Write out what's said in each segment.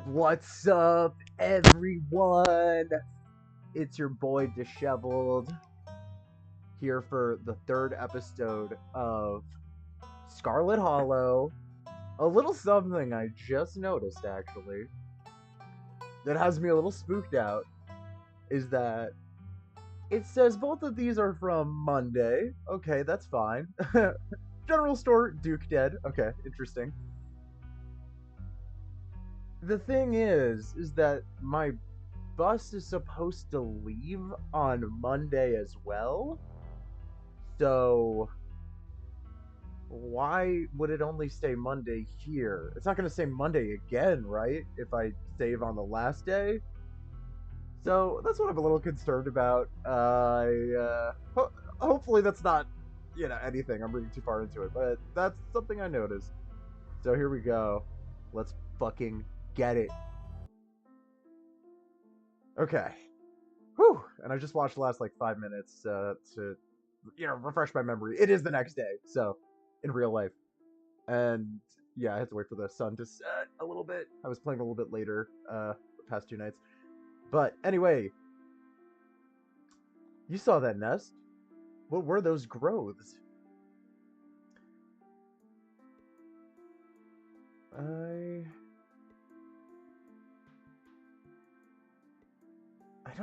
What's up, everyone? It's your boy Disheveled here for the third episode of Scarlet Hollow. A little something I just noticed, actually, that has me a little spooked out is that it says both of these are from Monday. Okay, that's fine. General store, Duke dead. Okay, interesting. The thing is that my bus is supposed to leave on Monday as well. So why would it only say Monday here? It's not going to say Monday again, right? If I save on the last day. So that's what I'm a little concerned about. Hopefully that's not, anything. I'm reading too far into it, but that's something I noticed. So here we go. Let's fucking get it. Okay. Whew. And I just watched the last like 5 minutes to refresh my memory. It is the next day, so in real life. And yeah, I had to wait for the sun to set a little bit. I was playing a little bit later the past 2 nights. But anyway, you saw that nest. What were those growths? I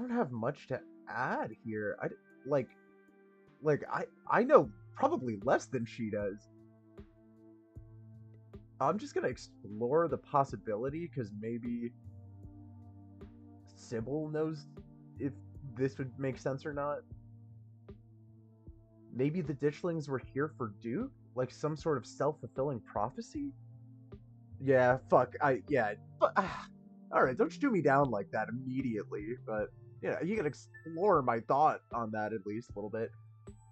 don't have much to add here. Like I know probably less than she does. I'm just gonna explore the possibility because maybe Sybil knows if this would make sense or not. Maybe the ditchlings were here for Duke, like some sort of self-fulfilling prophecy. Yeah, fuck. All right, don't you do me down like that immediately. But you can explore my thought on that at least a little bit.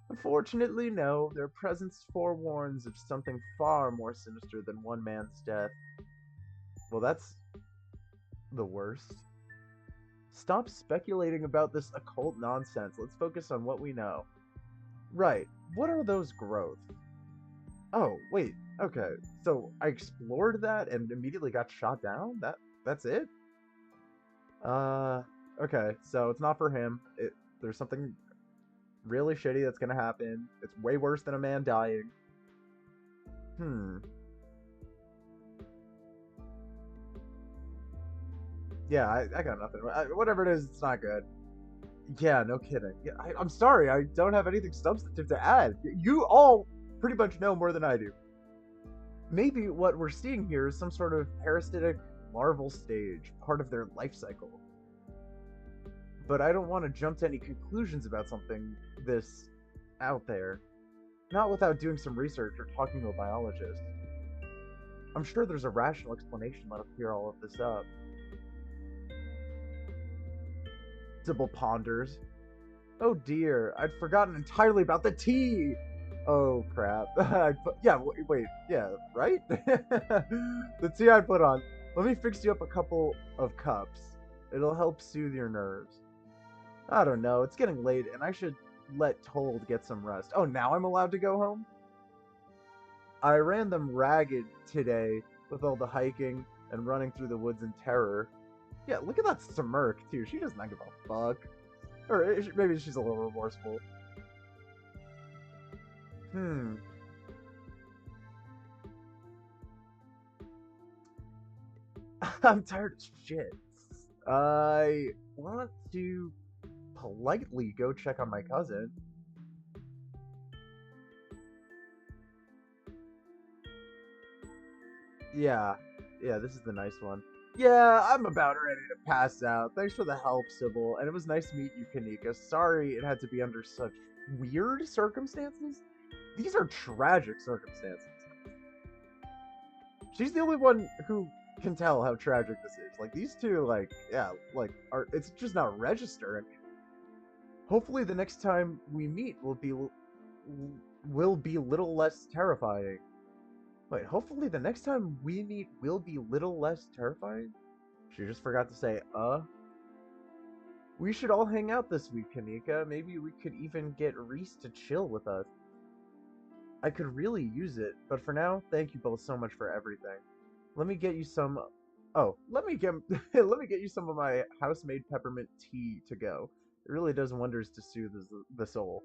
Unfortunately, no. Their presence forewarns of something far more sinister than one man's death. Well, that's the worst. Stop speculating about this occult nonsense. Let's focus on what we know. Right. What are those growths? Oh, wait. Okay. So I explored that and immediately got shot down? That's it? Uh okay. So it's not for him. There's something really shitty that's gonna happen. It's way worse than a man dying. Hmm. Yeah, I got nothing. Whatever it is, it's not good. Yeah, no kidding. Yeah, I'm sorry. I don't have anything substantive to add. You all pretty much know more than I do. Maybe what we're seeing here is some sort of parasitic larval stage, part of their life cycle. But I don't want to jump to any conclusions about something this out there. Not without doing some research or talking to a biologist. I'm sure there's a rational explanation that'll clear all of this up. Sybil ponders. Oh dear, I'd forgotten entirely about the tea! Oh crap. Yeah, wait, yeah, right? The tea I put on. Let me fix you up a couple of cups. It'll help soothe your nerves. I don't know, it's getting late and I should let Told get some rest. Oh, now I'm allowed to go home? I ran them ragged today with all the hiking and running through the woods in terror. Yeah, look at that smirk, too. She does not give a fuck. Or maybe she's a little remorseful. Hmm. I'm tired of shit. I want to politely go check on my cousin. Yeah, this is the nice one. Yeah, I'm about ready to pass out. Thanks for the help, Sybil, and it was nice to meet you, Kanika. Sorry it had to be under such weird circumstances. These are tragic circumstances. She's the only one who can tell how tragic this is. Like these two, are it's just not registering. Hopefully, the next time we meet will be little less terrifying. Wait, hopefully the next time we meet will be little less terrifying? She just forgot to say, We should all hang out this week, Kanika. Maybe we could even get Reese to chill with us. I could really use it, but for now, thank you both so much for everything. Let me get you some Oh, let me get let me get you some of my house-made peppermint tea to go. It really does wonders to soothe the soul.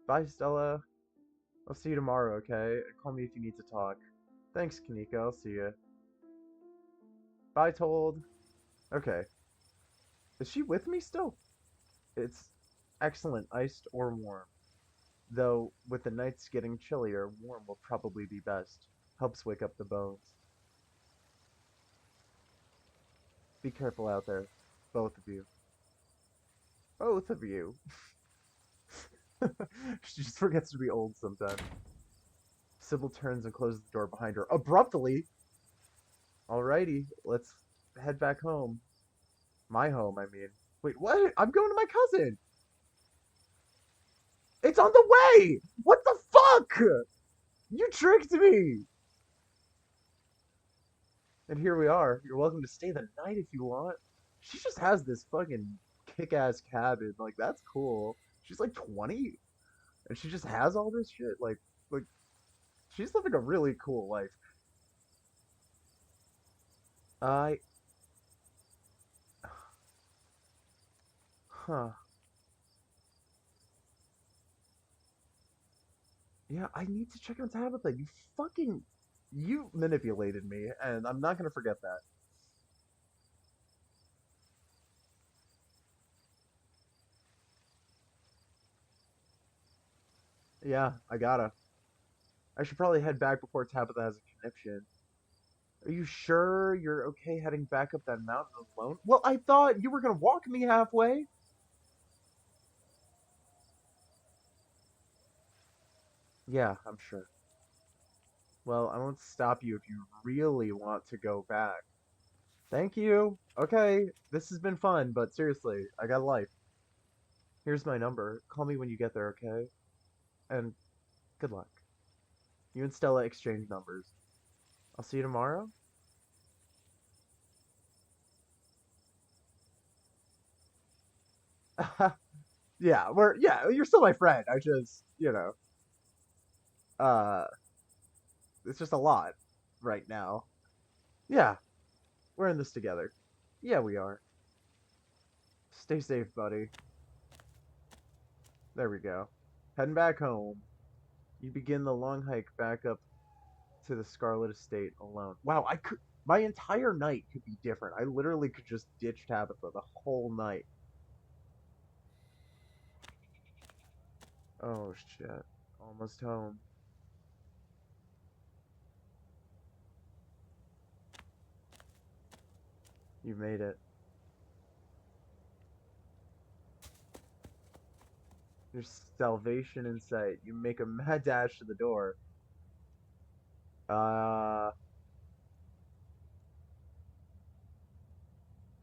Bye, Stella. I'll see you tomorrow, okay? Call me if you need to talk. Thanks, Kanika. I'll see you. Bye, Told. Okay. Is she with me still? It's excellent, iced or warm. Though, with the nights getting chillier, warm will probably be best. Helps wake up the bones. Be careful out there. Both of you. Both of you. She just forgets to be old sometimes. Sybil turns and closes the door behind her abruptly. Alrighty, let's head back home. My home, I mean. Wait, what? I'm going to my cousin. It's on the way! What the fuck? You tricked me! And here we are. You're welcome to stay the night if you want. She just has this fucking kick-ass cabin. Like, that's cool. She's like 20, and she just has all this shit. Like, she's living a really cool life. I, huh. Yeah, I need to check on Tabitha. You manipulated me, and I'm not gonna forget that. Yeah, I gotta. I should probably head back before Tabitha has a conniption. Are you sure you're okay heading back up that mountain alone? Well, I thought you were gonna walk me halfway. Yeah, I'm sure. Well, I won't stop you if you really want to go back. Thank you. Okay, this has been fun, but seriously, I got a life. Here's my number. Call me when you get there, okay? And good luck. You and Stella exchange numbers. I'll see you tomorrow. Yeah, you're still my friend. I just, uh, it's just a lot right now. Yeah, we're in this together. Yeah, we are. Stay safe, buddy. There we go. Heading back home. You begin the long hike back up to the Scarlet Estate alone. Wow, my entire night could be different. I literally could just ditch Tabitha the whole night. Oh shit. Almost home. You made it. There's salvation in sight. You make a mad dash to the door. Uh,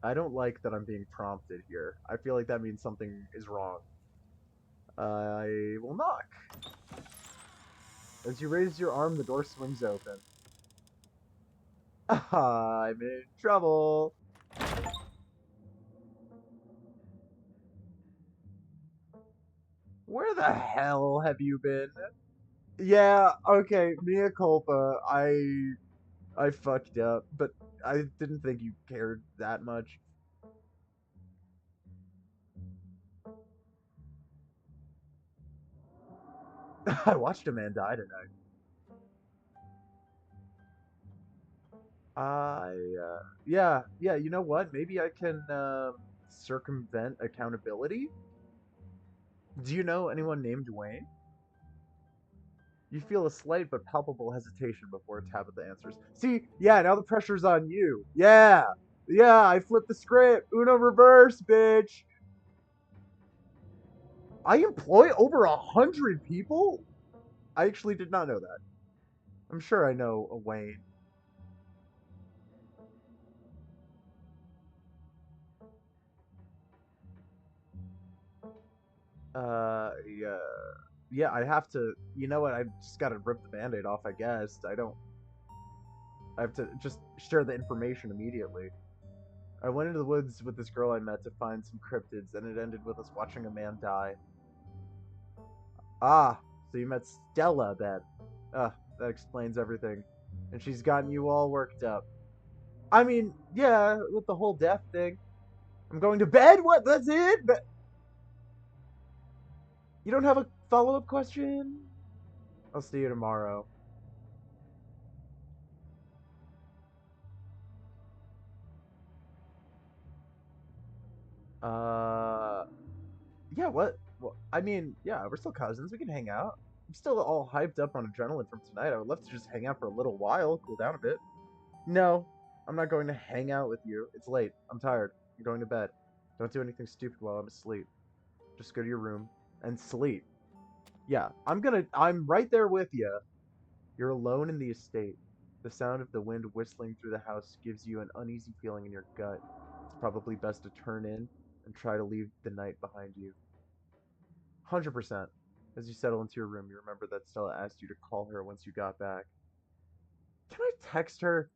I don't like that I'm being prompted here. I feel like that means something is wrong. I will knock. As you raise your arm, the door swings open. I'm in trouble. Where the hell have you been? Yeah, okay, mea culpa. I fucked up, but I didn't think you cared that much. I watched a man die tonight. Yeah, you know what? Maybe I can circumvent accountability. Do you know anyone named Wayne? You feel a slight but palpable hesitation before Tabitha answers. See, yeah, now the pressure's on you. Yeah, I flipped the script. Uno reverse, bitch. I employ over 100 people? I actually did not know that. I'm sure I know a Wayne. Yeah. Yeah, I have to. You know what? I just gotta rip the band aid off, I guess. I don't. I have to just share the information immediately. I went into the woods with this girl I met to find some cryptids, and it ended with us watching a man die. Ah, so you met Stella then. Ah, that explains everything. And she's gotten you all worked up. I mean, yeah, with the whole death thing. I'm going to bed. What? That's it? But you don't have a follow-up question? I'll see you tomorrow. Uh, yeah. What? Well, I mean, yeah, we're still cousins. We can hang out. I'm still all hyped up on adrenaline from tonight. I would love to just hang out for a little while, cool down a bit. No, I'm not going to hang out with you. It's late. I'm tired. I'm going to bed. Don't do anything stupid while I'm asleep. Just go to your room and sleep. Yeah, I'm right there with you. You're alone in the estate. The sound of the wind whistling through the house gives you an uneasy feeling in your gut. It's probably best to turn in and try to leave the night behind you. 100%. As you settle into your room, you remember that Stella asked you to call her once you got back. Can I text her?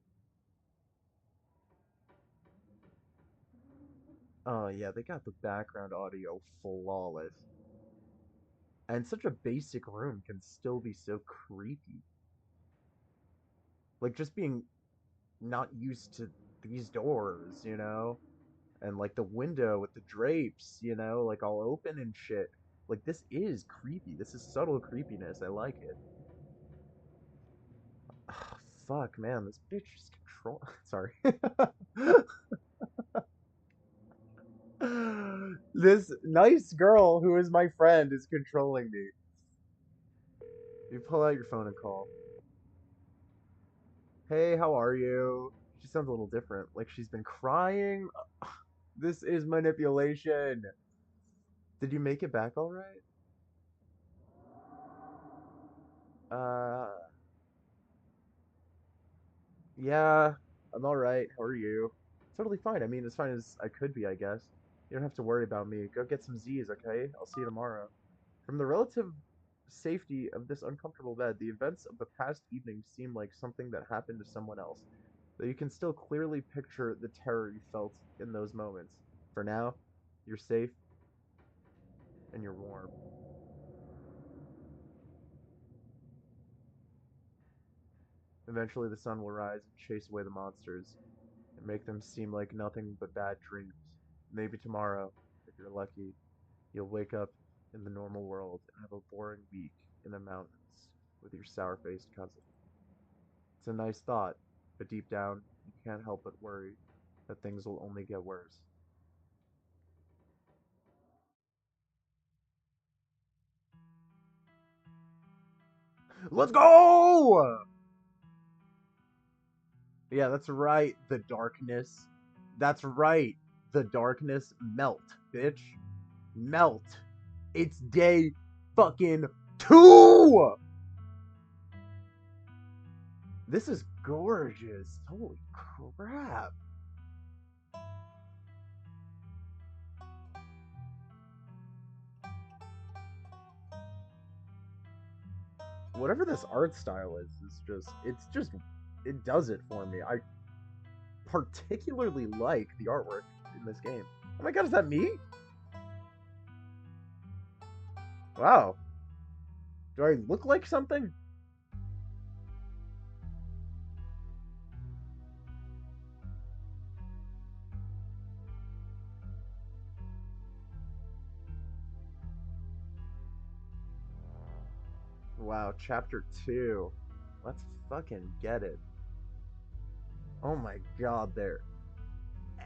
Oh, yeah, they got the background audio flawless. And such a basic room can still be so creepy. Like, just being not used to these doors, you know? And like the window with the drapes, like all open and shit. Like this is creepy. This is subtle creepiness. I like it. Ah, fuck, man, this bitch is control. Sorry. This nice girl who is my friend is controlling me. You pull out your phone and call. Hey, how are you? She sounds a little different. Like she's been crying. This is manipulation. Did you make it back all right? Uh, Yeah, I'm all right. How are you? Totally fine. I mean, as fine as I could be, I guess. You don't have to worry about me. Go get some Z's, okay? I'll see you tomorrow. From the relative safety of this uncomfortable bed, the events of the past evening seem like something that happened to someone else, though you can still clearly picture the terror you felt in those moments. For now, you're safe and you're warm. Eventually, the sun will rise and chase away the monsters and make them seem like nothing but bad dreams. Maybe tomorrow, if you're lucky, you'll wake up in the normal world and have a boring week in the mountains with your sour-faced cousin. It's a nice thought, but deep down, you can't help but worry that things will only get worse. Let's go! Yeah, that's right, the darkness. That's right, the darkness. Melt, bitch. Melt. It's day fucking 2! This is gorgeous. Holy crap. Whatever this art style is just it does it for me. I particularly like the artwork in this game. Oh my god, is that me? Wow. Do I look like something? Wow, chapter 2. Let's fucking get it. Oh my god, they're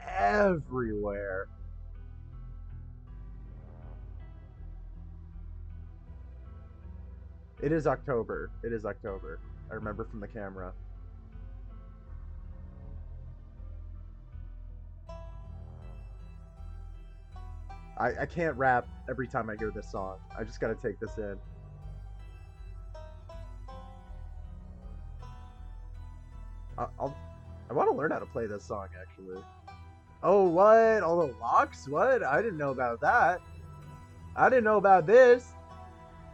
everywhere. It is October. It is October. I remember from the camera. I can't rap every time I hear this song. I just gotta take this in. I'll I want to learn how to play this song actually. Oh, what? All the locks? What? I didn't know about that. I didn't know about this.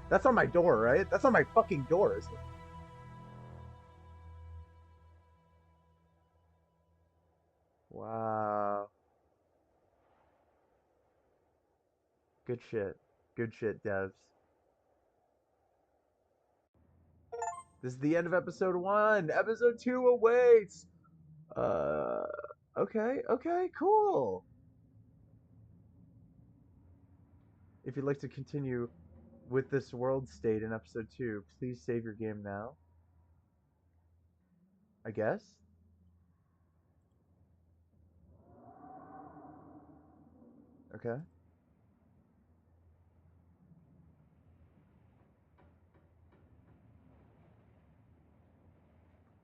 That's on my door, right? That's on my fucking door, isn't it? Wow. Good shit. Good shit, devs. This is the end of episode 1. Episode 2 awaits. Uh, okay, cool. If you'd like to continue with this world state in episode 2, please save your game now, I guess. Okay.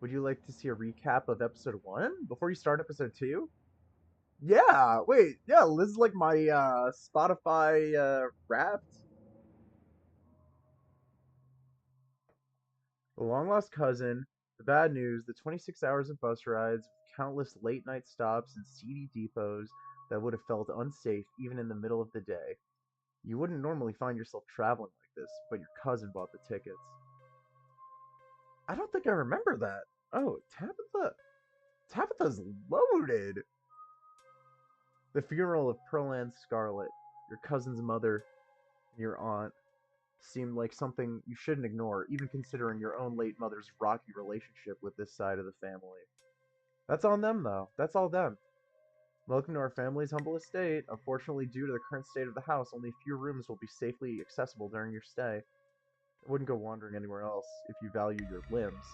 Would you like to see a recap of episode 1 before you start episode 2? Yeah, wait, yeah, this is like my Spotify wrapped. The long lost cousin, the bad news, the 26 hours of bus rides, countless late night stops and seedy depots that would have felt unsafe even in the middle of the day. You wouldn't normally find yourself traveling like this, but your cousin bought the tickets. I don't think I remember that. Oh, Tabitha. Tabitha's loaded. The funeral of Pearl Ann Scarlet, your cousin's mother, and your aunt, seemed like something you shouldn't ignore, even considering your own late mother's rocky relationship with this side of the family. That's on them, though. That's all them. Welcome to our family's humble estate. Unfortunately, due to the current state of the house, only a few rooms will be safely accessible during your stay. I wouldn't go wandering anywhere else if you value your limbs.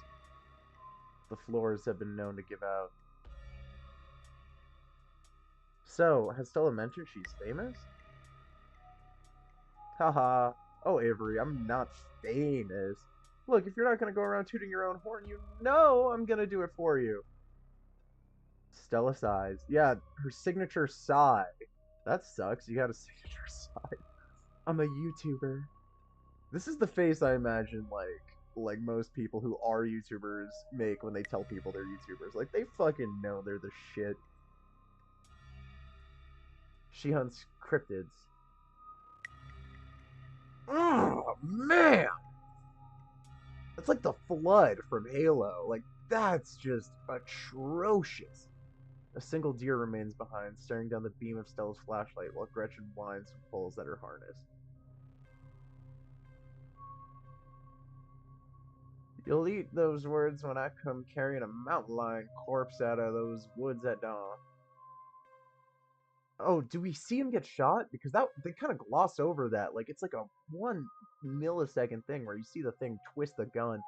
The floors have been known to give out. So, has Stella mentioned she's famous? Haha. Oh, Avery, I'm not famous. Look, if you're not gonna go around tooting your own horn, you know I'm gonna do it for you. Stella sighs. Yeah, her signature sigh. That sucks. You got a signature sigh. I'm a YouTuber. This is the face I imagine like most people who are YouTubers make when they tell people they're YouTubers. Like they fucking know they're the shit. She hunts cryptids. Oh man, that's like the flood from Halo. Like that's just atrocious. A single deer remains behind, staring down the beam of Stella's flashlight while Gretchen whines and pulls at her harness. You'll eat those words when I come carrying a mountain lion corpse out of those woods at dawn. Oh, do we see him get shot? Because that they kind of gloss over that. Like it's like a 1 millisecond thing where you see the thing twist the gun.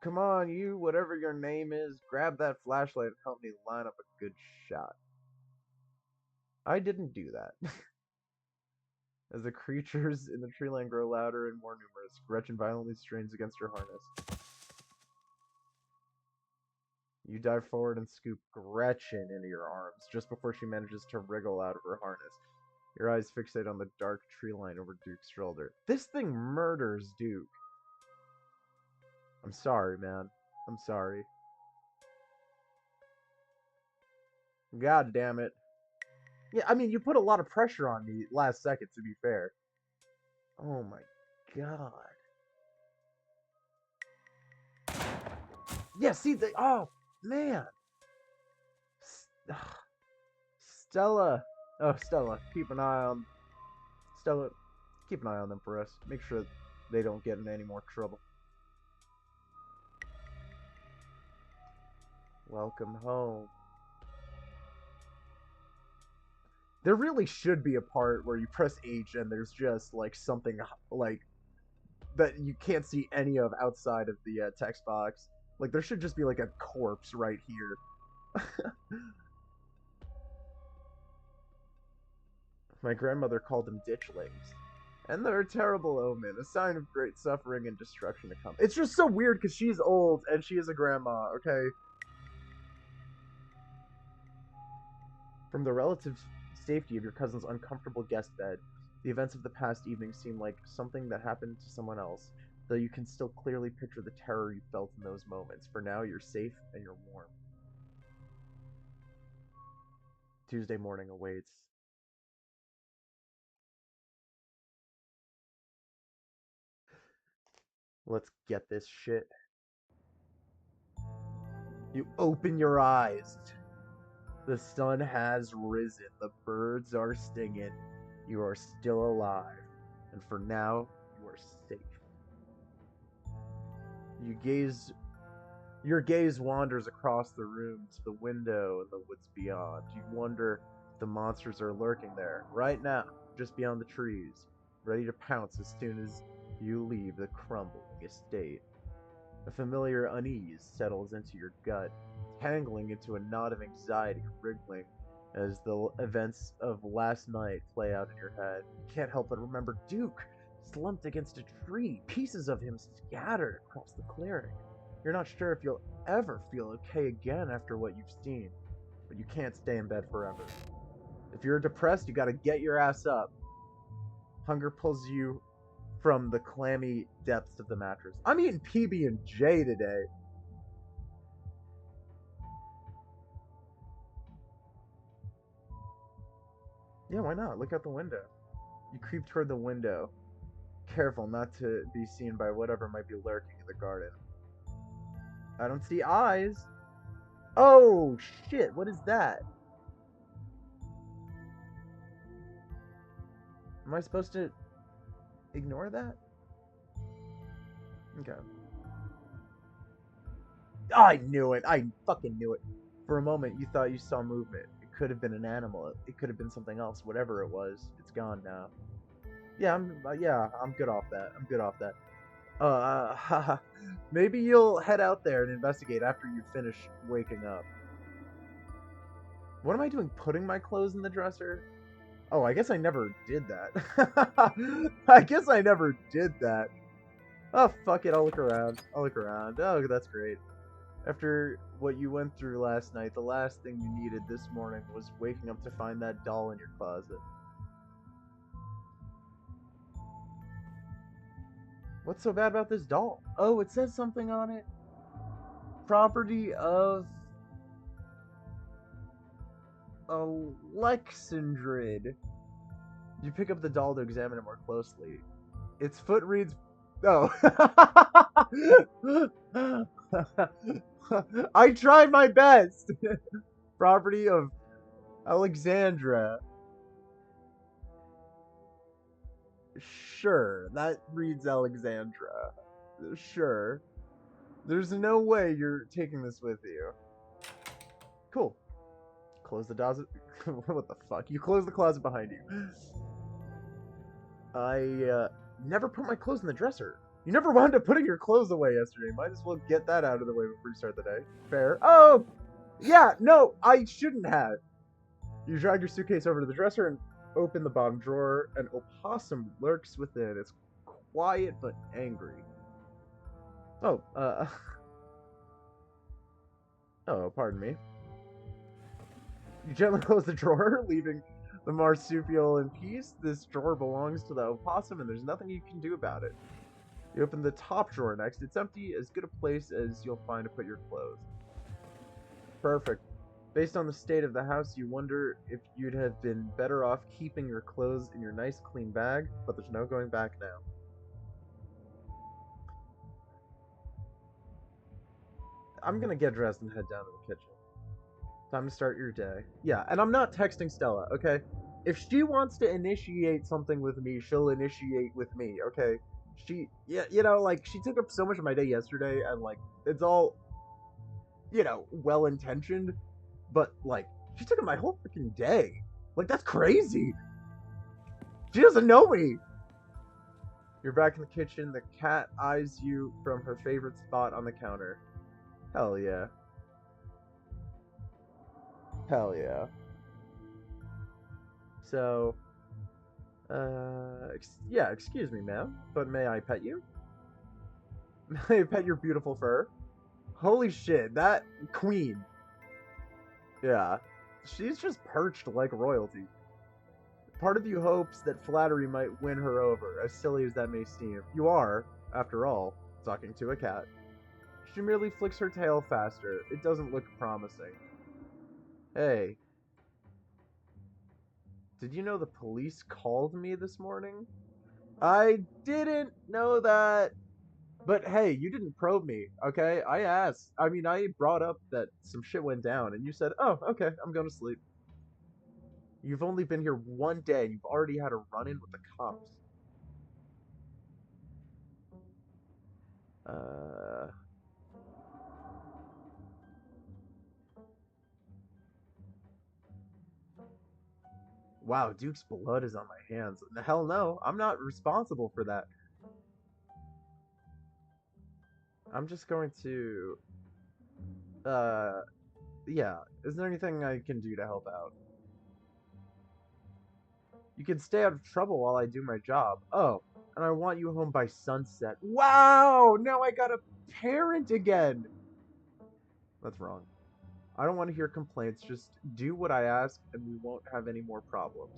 Come on, you, whatever your name is, grab that flashlight and help me line up a good shot. I didn't do that. As the creatures in the tree line grow louder and more numerous, Gretchen violently strains against her harness. You dive forward and scoop Gretchen into your arms just before she manages to wriggle out of her harness. Your eyes fixate on the dark tree line over Duke's shoulder. This thing murders Duke. I'm sorry, man. I'm sorry. God damn it. Yeah, I mean, you put a lot of pressure on me last second, to be fair. Oh my god. Yeah, see, oh, man. Stella. Oh, Stella, keep an eye on... Stella, keep an eye on them for us. Make sure they don't get in any more trouble. Welcome home. There really should be a part where you press H and there's just like something like that you can't see any of outside of the text box. Like there should just be like a corpse right here. My grandmother called them ditchlings. And they're a terrible omen, a sign of great suffering and destruction to come. It's just so weird because she's old and she is a grandma, okay? From the relative safety of your cousin's uncomfortable guest bed, the events of the past evening seem like something that happened to someone else, though you can still clearly picture the terror you felt in those moments. For now, you're safe and you're warm. Tuesday morning awaits. Let's get this shit. You open your eyes. The sun has risen. The birds are singing. You are still alive. And for now, you are safe. You gaze Your gaze wanders across the room to the window and the woods beyond. You wonder if the monsters are lurking there, right now, just beyond the trees, ready to pounce as soon as you leave the crumbling estate. A familiar unease settles into your gut, tangling into a knot of anxiety wriggling as the events of last night play out in your head. You can't help but remember Duke, slumped against a tree, pieces of him scattered across the clearing. You're not sure if you'll ever feel okay again after what you've seen, but you can't stay in bed forever. If you're depressed, you gotta get your ass up. Hunger pulls you from the clammy depths of the mattress. I'm eating PB&J today. Yeah, why not? Look out the window. You creep toward the window, careful not to be seen by whatever might be lurking in the garden. I don't see eyes. Oh, shit, what is that? Am I supposed to ignore that? Okay. I knew it. I fucking knew it. For a moment, you thought you saw movement. It could have been an animal. It could have been something else. Whatever it was, it's gone now. I'm good off that. I'm good off that. Maybe you'll head out there and investigate after you finish waking up. What am I doing? Putting my clothes in the dresser? Oh, I guess I never did that. I guess I never did that. Oh, fuck it. I'll look around. I'll look around. Oh, that's great. After what you went through last night, the last thing you needed this morning was waking up to find that doll in your closet. What's so bad about this doll? Oh, it says something on it. Property of Alexandrid. You pick up the doll to examine it more closely. Its foot reads. Oh. I tried my best. Property of Alexandra. Sure, that reads Alexandra. Sure. There's no way you're taking this with you. Cool. Close the closet. What the fuck? You close the closet behind you. I never put my clothes in the dresser. You never wound up putting your clothes away yesterday. Might as well get that out of the way before you start the day. Fair. Oh, yeah, no, I shouldn't have. You drag your suitcase over to the dresser and open the bottom drawer. An opossum lurks within. It's quiet but angry. Oh, oh, pardon me. You gently close the drawer, leaving the marsupial in peace. This drawer belongs to the opossum, and there's nothing you can do about it. You open the top drawer next. It's empty, as good a place as you'll find to put your clothes. Perfect. Based on the state of the house, you wonder if you'd have been better off keeping your clothes in your nice clean bag, but there's no going back now. I'm gonna get dressed and head down to the kitchen. Time to start your day. Yeah, and I'm not texting Stella, okay? If she wants to initiate something with me, she'll initiate with me, okay? Yeah, like, she took up so much of my day yesterday, and, like, it's all, well intentioned, but, like, she took up my whole freaking day. Like, that's crazy. She doesn't know me. You're back in the kitchen. The cat eyes you from her favorite spot on the counter. Hell yeah. Hell yeah. So, yeah, excuse me, ma'am, but may I pet you? May I pet your beautiful fur? Holy shit, that queen. Yeah, she's just perched like royalty. Part of you hopes that flattery might win her over, as silly as that may seem. You are, after all, talking to a cat. She merely flicks her tail faster. It doesn't look promising. Hey, did you know the police called me this morning? I didn't know that. But hey, you didn't probe me, okay? I asked. I mean, I brought up that some shit went down, and you said, oh, okay, I'm going to sleep. You've only been here one day, and you've already had a run in with the cops. Uh. Wow, Duke's blood is on my hands. The hell no, I'm not responsible for that. I'm just going to, uh, yeah. Is there anything I can do to help out? You can stay out of trouble while I do my job. Oh, and I want you home by sunset. Wow! Now I got a parent again! That's wrong. I don't want to hear complaints. Just do what I ask, and we won't have any more problems.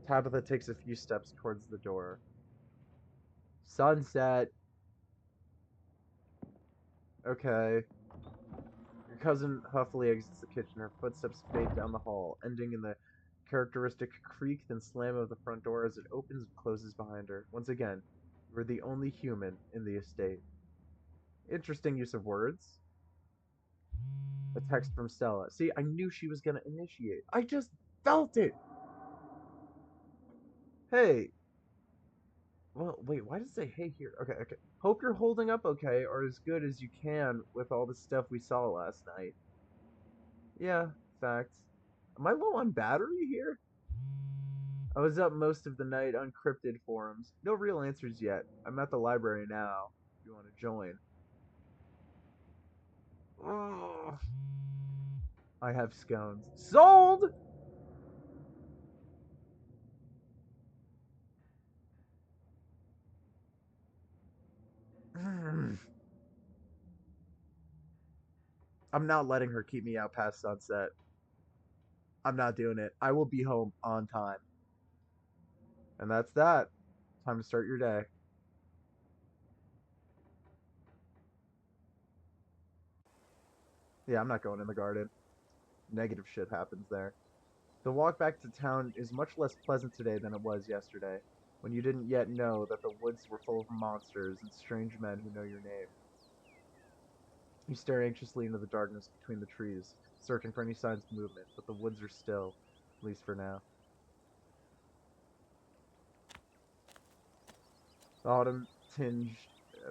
Tabitha takes a few steps towards the door. Sunset. Okay. Your cousin huffily exits the kitchen. Her footsteps fade down the hall, ending in the characteristic creak and slam of the front door as it opens and closes behind her. Once again, you are the only human in the estate. Interesting use of words. A text from Stella. See, I knew she was going to initiate. I just felt it! Hey. Well, wait, why does it say hey here? Okay, okay. Hope you're holding up okay, or as good as you can with all the stuff we saw last night. Yeah, facts. Am I low on battery here? I was up most of the night on cryptid forums. No real answers yet. I'm at the library now. If you want to join. Oh, I have scones. Sold! I'm not letting her keep me out past sunset. I'm not doing it. I will be home on time. And that's that. Time to start your day. Yeah, I'm not going in the garden. Negative shit happens there. The walk back to town is much less pleasant today than it was yesterday, when you didn't yet know that the woods were full of monsters and strange men who know your name. You stare anxiously into the darkness between the trees, searching for any signs of movement, but the woods are still, at least for now. The autumn-tinged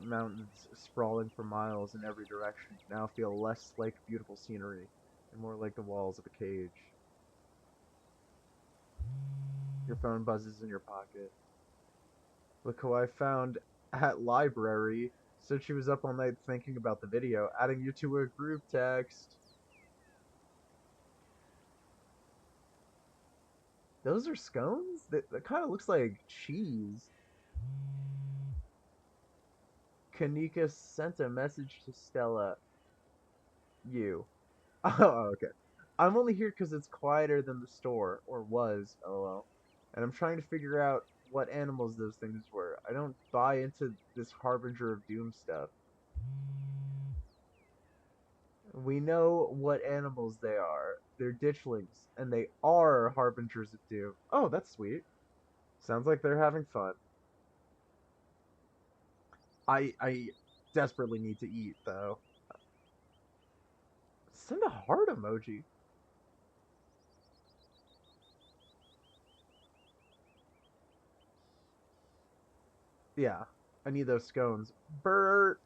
mountains sprawling for miles in every direction now feel less like beautiful scenery and more like the walls of a cage. Your phone buzzes in your pocket. Look who I found at library. Said she was up all night thinking about the video, adding you to a group text. Those are scones? That kind of looks like cheese. Kanika sent a message to Stella. You. Oh, okay. I'm only here because it's quieter than the store, or was, lol. And I'm trying to figure out what animals those things were. I don't buy into this harbinger of doom stuff. We know what animals they are. They're ditchlings, and they are harbingers of doom. Oh, that's sweet. Sounds like they're having fun. I desperately need to eat, though. Send a heart emoji. Yeah, I need those scones. Bert!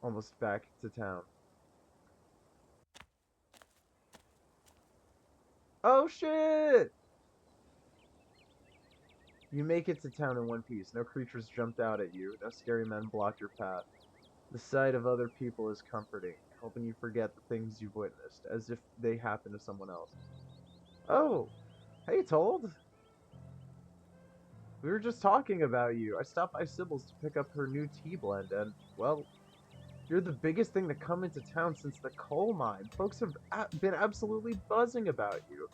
Almost back to town. Oh shit! You make it to town in one piece. No creatures jumped out at you. No scary men blocked your path. The sight of other people is comforting, helping you forget the things you've witnessed, as if they happened to someone else. Oh, hey, Told. We were just talking about you. I stopped by Sybil's to pick up her new tea blend, and, well, you're the biggest thing to come into town since the coal mine. Folks have been absolutely buzzing about you.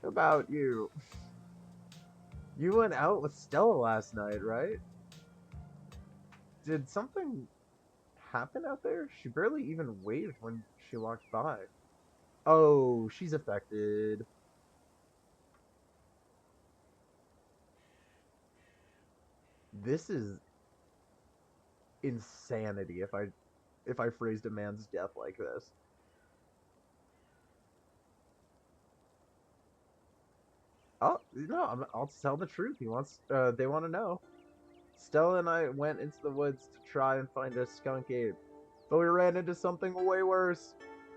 About you. You went out with Stella last night, right? Did something happen out there? She barely even waved when she walked by. Oh, she's affected. This is insanity if I phrased a man's death like this. Oh, no, I'll tell the truth. They want to know. Stella and I went into the woods to try and find a skunk ape, but we ran into something way worse.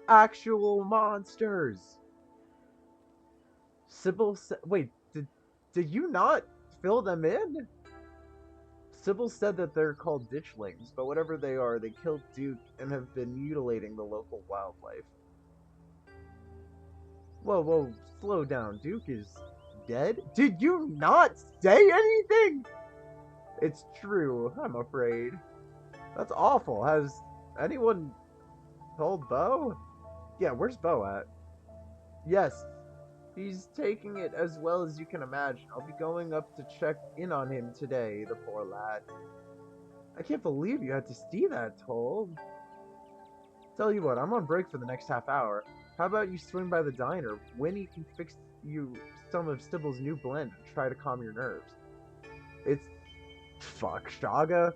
Actual monsters. Sybil said, wait, did you not fill them in? Sybil said that they're called ditchlings, but whatever they are, they killed Duke and have been mutilating the local wildlife. Whoa, whoa, slow down. Duke is dead? Did you not say anything? It's true, I'm afraid. That's awful. Has anyone told Bo? Yeah, where's Bo at? Yes, he's taking it as well as you can imagine. I'll be going up to check in on him today, the poor lad. I can't believe you had to see that, Told. Tell you what, I'm on break for the next half hour. How about you swing by the diner? Winnie can fix you some of Sybil's new blend and try to calm your nerves. It's... fuck, Shaga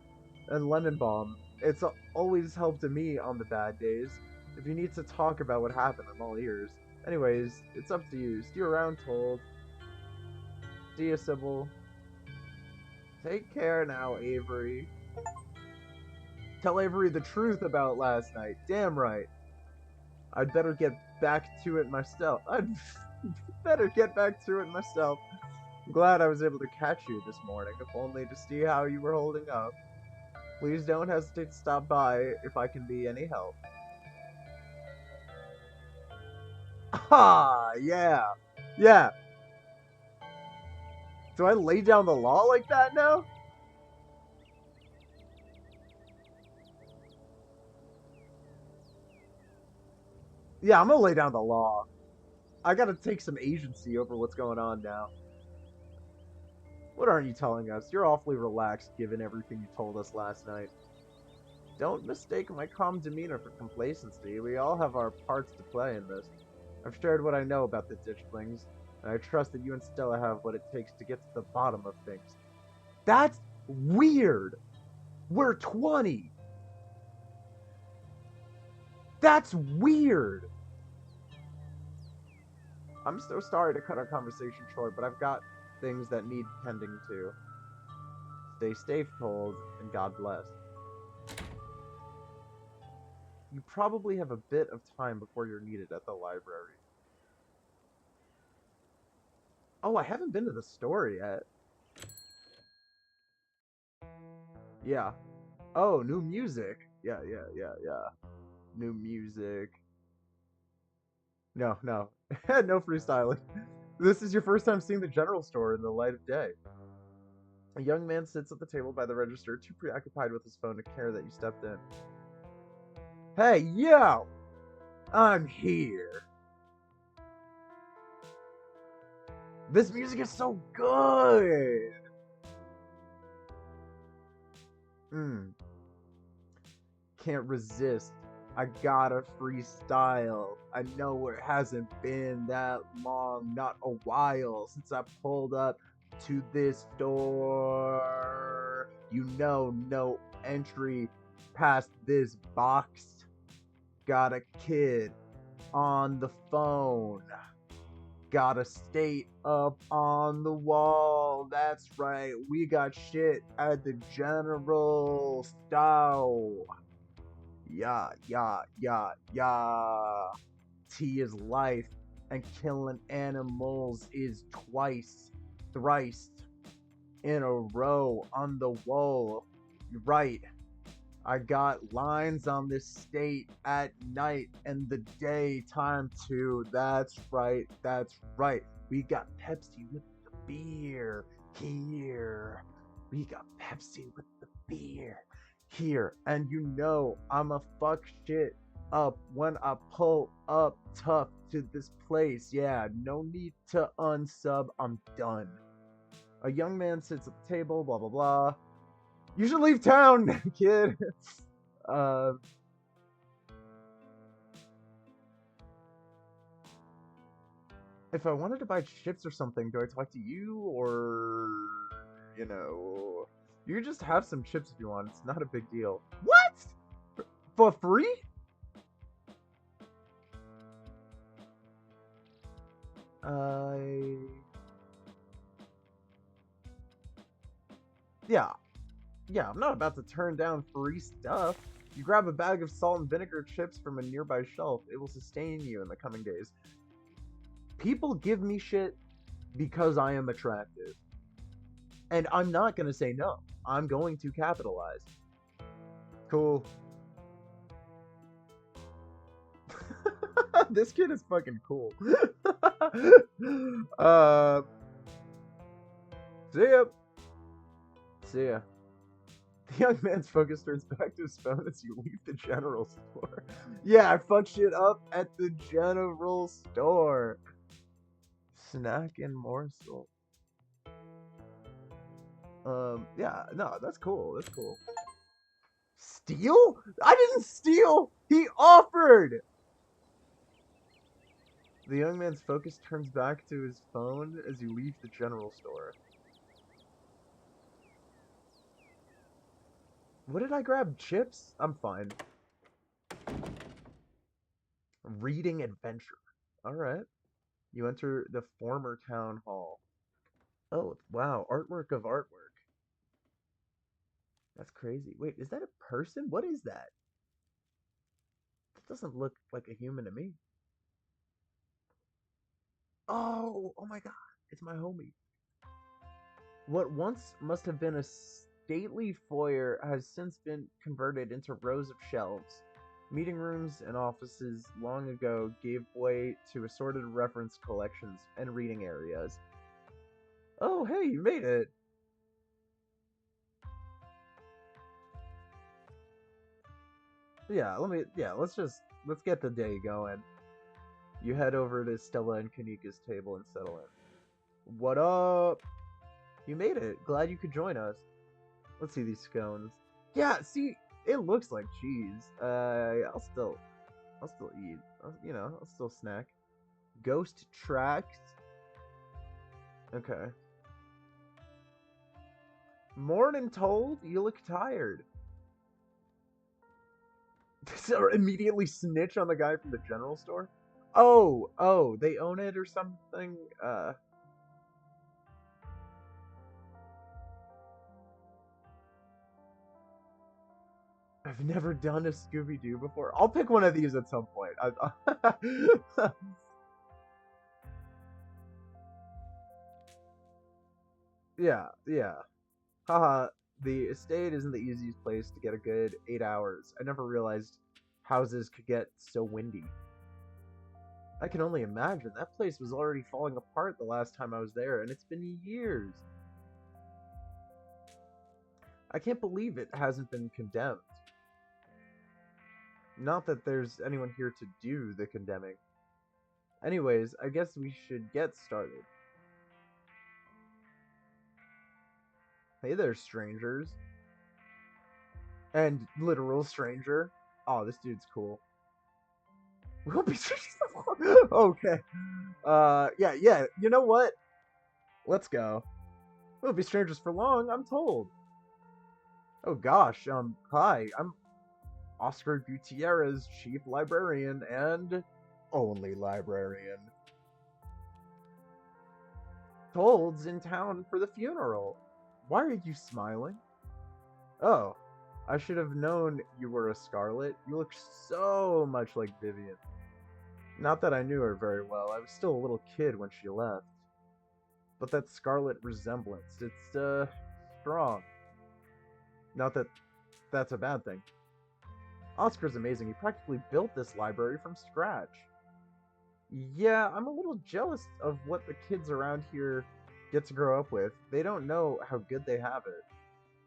and Lemon Balm. It's always helped me on the bad days. If you need to talk about what happened, I'm all ears. Anyways, it's up to you. See you around, Told. See ya, Sybil. Take care now, Avery. Tell Avery the truth about last night. Damn right. I'd better get back to it myself. I'd better get back to it myself. I'm glad I was able to catch you this morning, if only to see how you were holding up. Please don't hesitate to stop by if I can be any help. Ah, yeah. Yeah. Do I lay down the law like that now? Yeah, I'm gonna lay down the law. I gotta take some agency over what's going on now. What aren't you telling us? You're awfully relaxed given everything you told us last night. Don't mistake my calm demeanor for complacency. We all have our parts to play in this. I've shared what I know about the ditchlings, and I trust that you and Stella have what it takes to get to the bottom of things. That's weird! We're 20! That's weird! I'm so sorry to cut our conversation short, but I've got things that need tending to. Stay safe, Told, and God bless. You probably have a bit of time before you're needed at the library. Oh, I haven't been to the store yet. Yeah. Oh, new music. Yeah. New music. No. No freestyling. This is your first time seeing the general store in the light of day. A young man sits at the table by the register, too preoccupied with his phone to care that you stepped in. Hey, yo! I'm here. This music is so good! Can't resist. I gotta freestyle. I know it hasn't been that long, not a while, since I pulled up to this door. You know, no entry past this box. Got a kid on the phone. Got a state up on the wall. That's right, we got shit at the general store. Yeah. Tea is life, and killing animals is twice, thrice, in a row on the wall. Right. I got lines on this state at night and the daytime too. That's right. We got Pepsi with the beer here. We got Pepsi with the beer here. And you know I'ma fuck shit up when I pull up tough to this place. Yeah, no need to unsub. I'm done. A young man sits at the table, blah blah blah. You should leave town, kid. If I wanted to buy chips or something, do I talk to you or, you just have some chips if you want. It's not a big deal. What? For free? Yeah. Yeah, I'm not about to turn down free stuff. You grab a bag of salt and vinegar chips from a nearby shelf. It will sustain you in the coming days. People give me shit because I am attractive. And I'm not going to say no. I'm going to capitalize. Cool. This kid is fucking cool. See ya. See ya. The young man's focus turns back to his phone as you leave the general store. Yeah, I fucked shit up at the general store. Snack and morsel. Yeah, no, that's cool. That's cool. Steal? I didn't steal! He offered! The young man's focus turns back to his phone as you leave the general store. What did I grab? Chips? I'm fine. Reading adventure. Alright. You enter the former town hall. Oh, wow. Artwork of artwork. That's crazy. Wait, is that a person? What is that? That doesn't look like a human to me. Oh my god. It's my homie. What once must have been a stately foyer has since been converted into rows of shelves. Meeting rooms and offices long ago gave way to assorted reference collections and reading areas. Oh, hey, you made it! Let's get the day going. You head over to Stella and Kanika's table and settle in. What up? You made it. Glad you could join us. Let's see these scones. Yeah, see, it looks like cheese. I'll still eat. I'll still snack. Ghost tracks. Okay. Morning, Told. You look tired. So immediately snitch on the guy from the general store. Oh, they own it or something. I've never done a Scooby-Doo before. I'll pick one of these at some point. Yeah. Haha, the estate isn't the easiest place to get a good 8 hours. I never realized houses could get so windy. I can only imagine. That place was already falling apart the last time I was there, and it's been years. I can't believe it hasn't been condemned. Not that there's anyone here to do the condemning. Anyways, I guess we should get started. Hey there, strangers. And literal stranger. Oh, this dude's cool. We'll be okay. Yeah. You know what? Let's go. We'll be strangers for long, I'm told. Oh gosh, hi, I'm Oscar Gutierrez, chief librarian and only librarian. Told's in town for the funeral. Why are you smiling? Oh, I should have known you were a Scarlet. You look so much like Vivian. Not that I knew her very well. I was still a little kid when she left. But that Scarlet resemblance, it's, strong. Not that that's a bad thing. Oscar's amazing. He practically built this library from scratch. Yeah, I'm a little jealous of what the kids around here get to grow up with. They don't know how good they have it.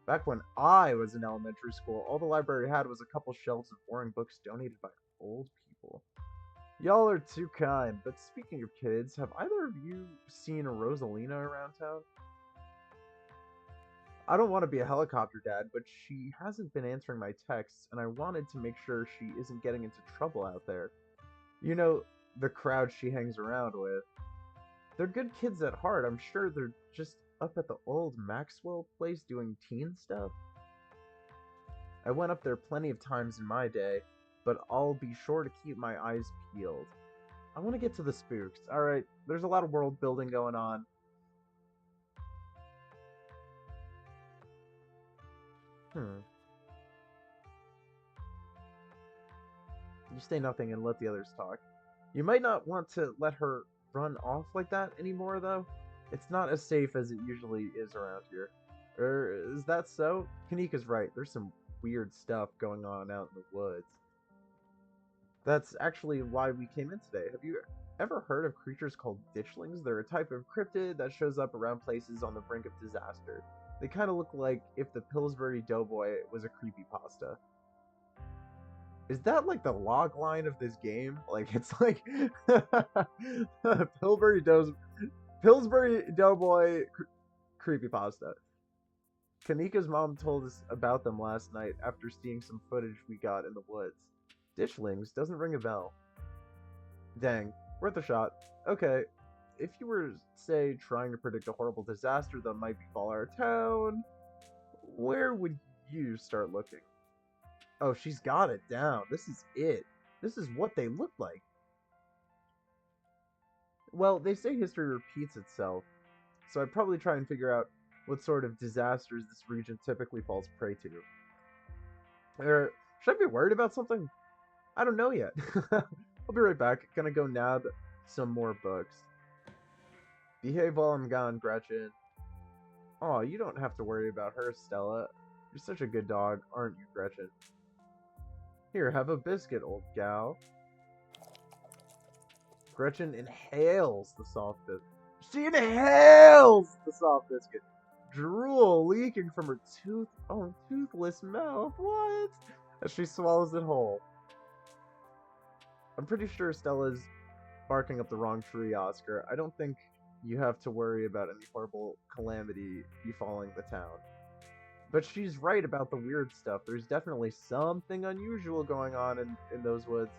Back when I was in elementary school, all the library had was a couple shelves of boring books donated by old people. Y'all are too kind, but speaking of kids, have either of you seen Rosalina around town? I don't want to be a helicopter dad, but she hasn't been answering my texts, and I wanted to make sure she isn't getting into trouble out there. You know, the crowd she hangs around with. They're good kids at heart. I'm sure they're just up at the old Maxwell place doing teen stuff. I went up there plenty of times in my day, but I'll be sure to keep my eyes peeled. I want to get to the spooks. Alright, there's a lot of world building going on. You say nothing and let the others talk. You might not want to let her run off like that anymore, though. It's not as safe as it usually is around here. Is that so? Kanika's right. There's some weird stuff going on out in the woods. That's actually why we came in today. Have you ever heard of creatures called ditchlings? They're a type of cryptid that shows up around places on the brink of disaster. They kind of look like if the Pillsbury Doughboy was a creepypasta. Is that like the log line of this game? Like it's like Pillsbury Doughboy creepypasta. Kanika's mom told us about them last night after seeing some footage we got in the woods. Ditchlings doesn't ring a bell. Dang, worth a shot. Okay, if you were, say, trying to predict a horrible disaster that might befall our town, where would you start looking? Oh, she's got it down. This is it. This is what they look like. Well, they say history repeats itself, so I'd probably try and figure out what sort of disasters this region typically falls prey to. Or, should I be worried about something? I don't know yet. I'll be right back. Gonna go nab some more books. Behave while I'm gone, Gretchen. Aw, you don't have to worry about her, Stella. You're such a good dog, aren't you, Gretchen? Here, have a biscuit, old gal. Gretchen inhales the soft biscuit. She inhales the soft biscuit. Drool leaking from her toothless mouth. What? As she swallows it whole. I'm pretty sure Stella's barking up the wrong tree, Oscar. I don't think you have to worry about any horrible calamity befalling the town. But she's right about the weird stuff. There's definitely something unusual going on in those woods.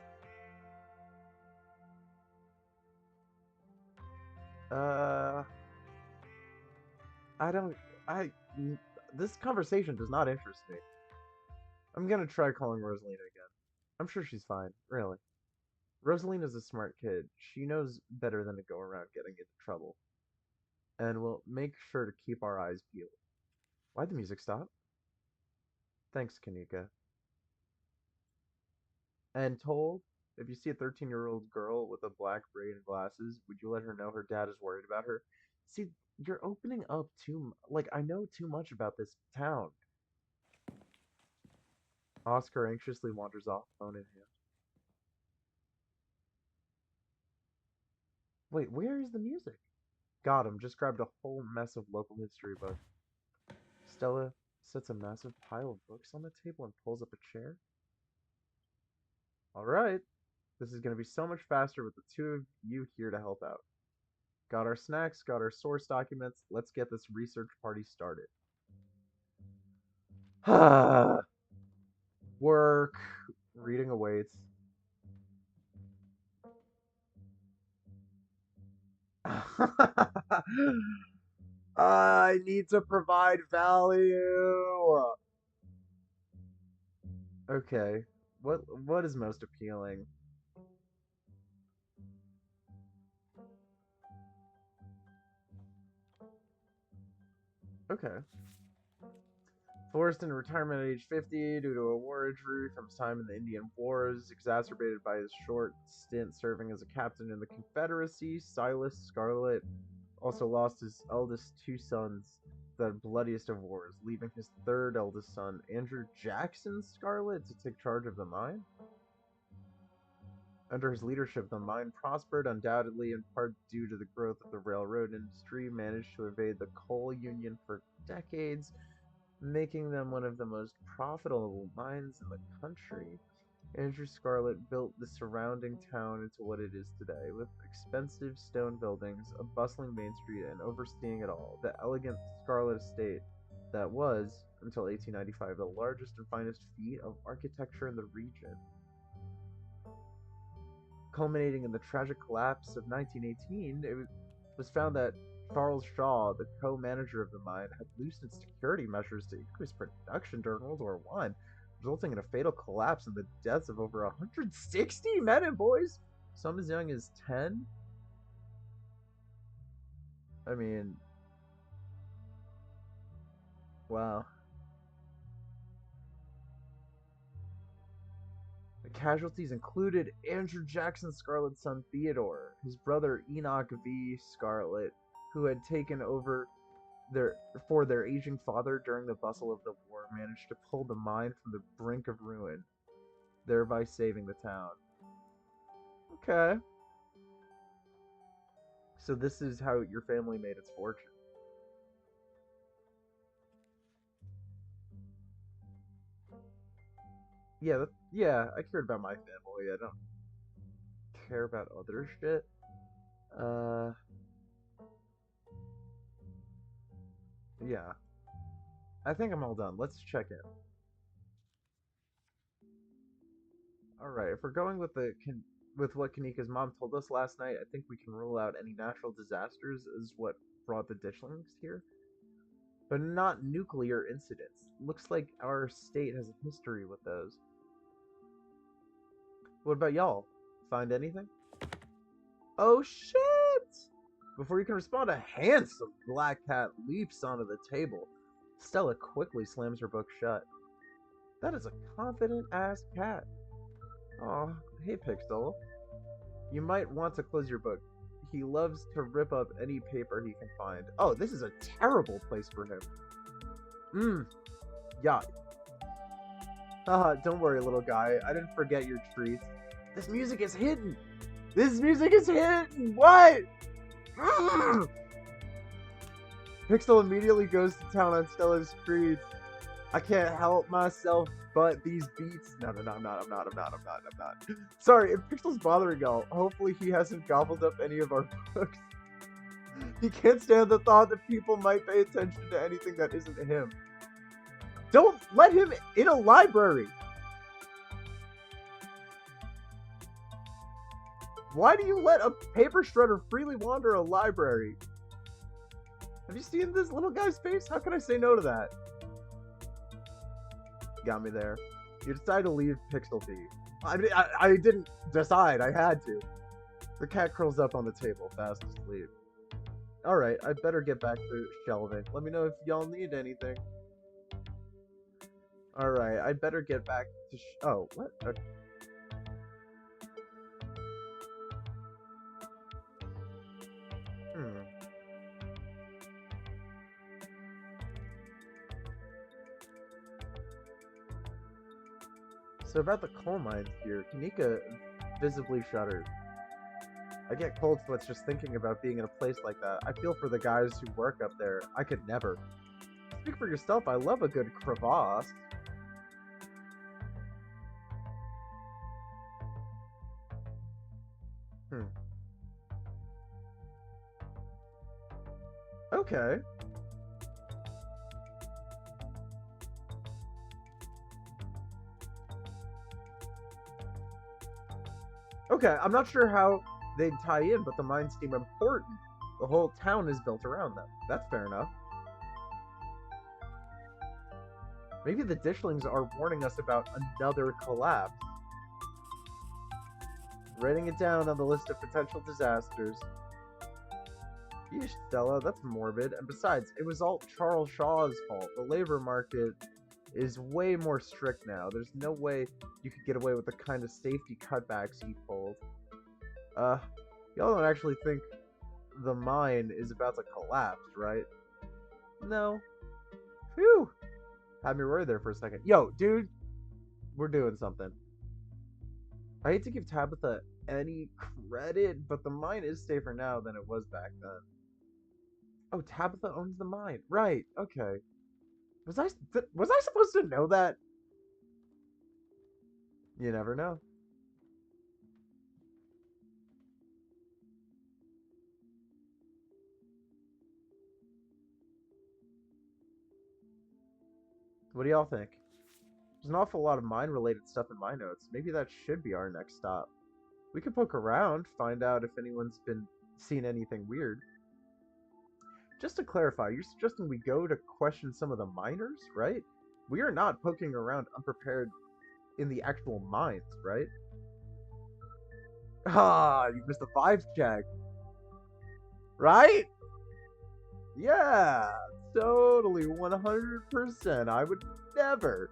This conversation does not interest me. I'm gonna try calling Rosalina again. I'm sure she's fine, really. Rosalina's a smart kid. She knows better than to go around getting into trouble. And we'll make sure to keep our eyes peeled. Why'd the music stop? Thanks, Kanika. And told, if you see a 13-year-old girl with a black braid and glasses, would you let her know her dad is worried about her? See, you're opening up I know too much about this town. Oscar anxiously wanders off, phone in hand. Wait, where is the music? Got him, just grabbed a whole mess of local history books. Stella sets a massive pile of books on the table and pulls up a chair. Alright, this is going to be so much faster with the two of you here to help out. Got our snacks, got our source documents, let's get this research party started. Work, reading awaits. I need to provide value. Okay, what is most appealing? Okay. Forced into retirement at age 50 due to a war injury from his time in the Indian Wars, exacerbated by his short stint serving as a captain in the Confederacy, Silas Scarlet also lost his eldest two sons, the bloodiest of wars, leaving his third eldest son, Andrew Jackson Scarlet, to take charge of the mine. Under his leadership, the mine prospered, undoubtedly in part due to the growth of the railroad industry, managed to evade the coal union for decades, making them one of the most profitable mines in the country. Andrew Scarlet built the surrounding town into what it is today, with expensive stone buildings, a bustling main street, and overseeing it all, the elegant Scarlet Estate that was, until 1895, the largest and finest feat of architecture in the region. Culminating in the tragic collapse of 1918, it was found that Charles Shaw, the co-manager of the mine, had loosened security measures to increase production during World War I, resulting in a fatal collapse and the deaths of over 160 men and boys, some as young as 10. I mean, wow. The casualties included Andrew Jackson's Scarlet's son Theodore, his brother Enoch V. Scarlet, who had taken over their aging father during the bustle of the war, managed to pull the mine from the brink of ruin, thereby saving the town. Okay. So this is how your family made its fortune. Yeah, I cared about my family. I don't care about other shit. Uh, yeah. I think I'm all done. Let's check in. All right, if we're going with with what Kanika's mom told us last night, I think we can rule out any natural disasters as what brought the Ditchlings here, but not nuclear incidents. Looks like our state has a history with those. What about y'all? Find anything? Oh shit! Before you can respond, a handsome black cat leaps onto the table. Stella quickly slams her book shut. That is a confident-ass cat. Aw, hey Pixel. You might want to close your book. He loves to rip up any paper he can find. Oh, this is a terrible place for him. Yeah. Haha, don't worry, little guy. I didn't forget your treats. This music is hidden! This music is hidden! What? Pixel immediately goes to town on Stella's treats. I can't help myself but these beats. No, I'm not. Sorry, if Pixel's bothering y'all, hopefully he hasn't gobbled up any of our books. He can't stand the thought that people might pay attention to anything that isn't him. Don't let him in a library! Why do you let a paper shredder freely wander a library? Have you seen this little guy's face? How can I say no to that? Got me there. You decided to leave Pixel be. I didn't decide. I had to. The cat curls up on the table, fast asleep. Alright, I better get back to shelving. Let me know if y'all need anything. Alright, I better get back to oh, what? Okay. So about the coal mines here, Kanika visibly shuddered. I get cold sweats just thinking about being in a place like that. I feel for the guys who work up there. I could never. Speak for yourself, I love a good crevasse. Okay. Okay, I'm not sure how they'd tie in, but the mines seem important. The whole town is built around them. That's fair enough. Maybe the Ditchlings are warning us about another collapse. Writing it down on the list of potential disasters. Yeesh, Stella, that's morbid. And besides, it was all Charles Shaw's fault. The labor market is way more strict now. There's no way you could get away with the kind of safety cutbacks he pulled. Y'all don't actually think the mine is about to collapse, right? No. Phew! Had me worried there for a second. Yo, dude! We're doing something. I hate to give Tabitha any credit, but the mine is safer now than it was back then. Oh, Tabitha owns the mine. Right, okay. Was I supposed to know that? You never know. What do y'all think? There's an awful lot of mine-related stuff in my notes. Maybe that should be our next stop. We could poke around, find out if anyone's been seen anything weird. Just to clarify, you're suggesting we go to question some of the miners, right? We are not poking around unprepared in the actual mines, right? Ah, you missed the vibes check. Right? Yeah, totally, 100%. I would never.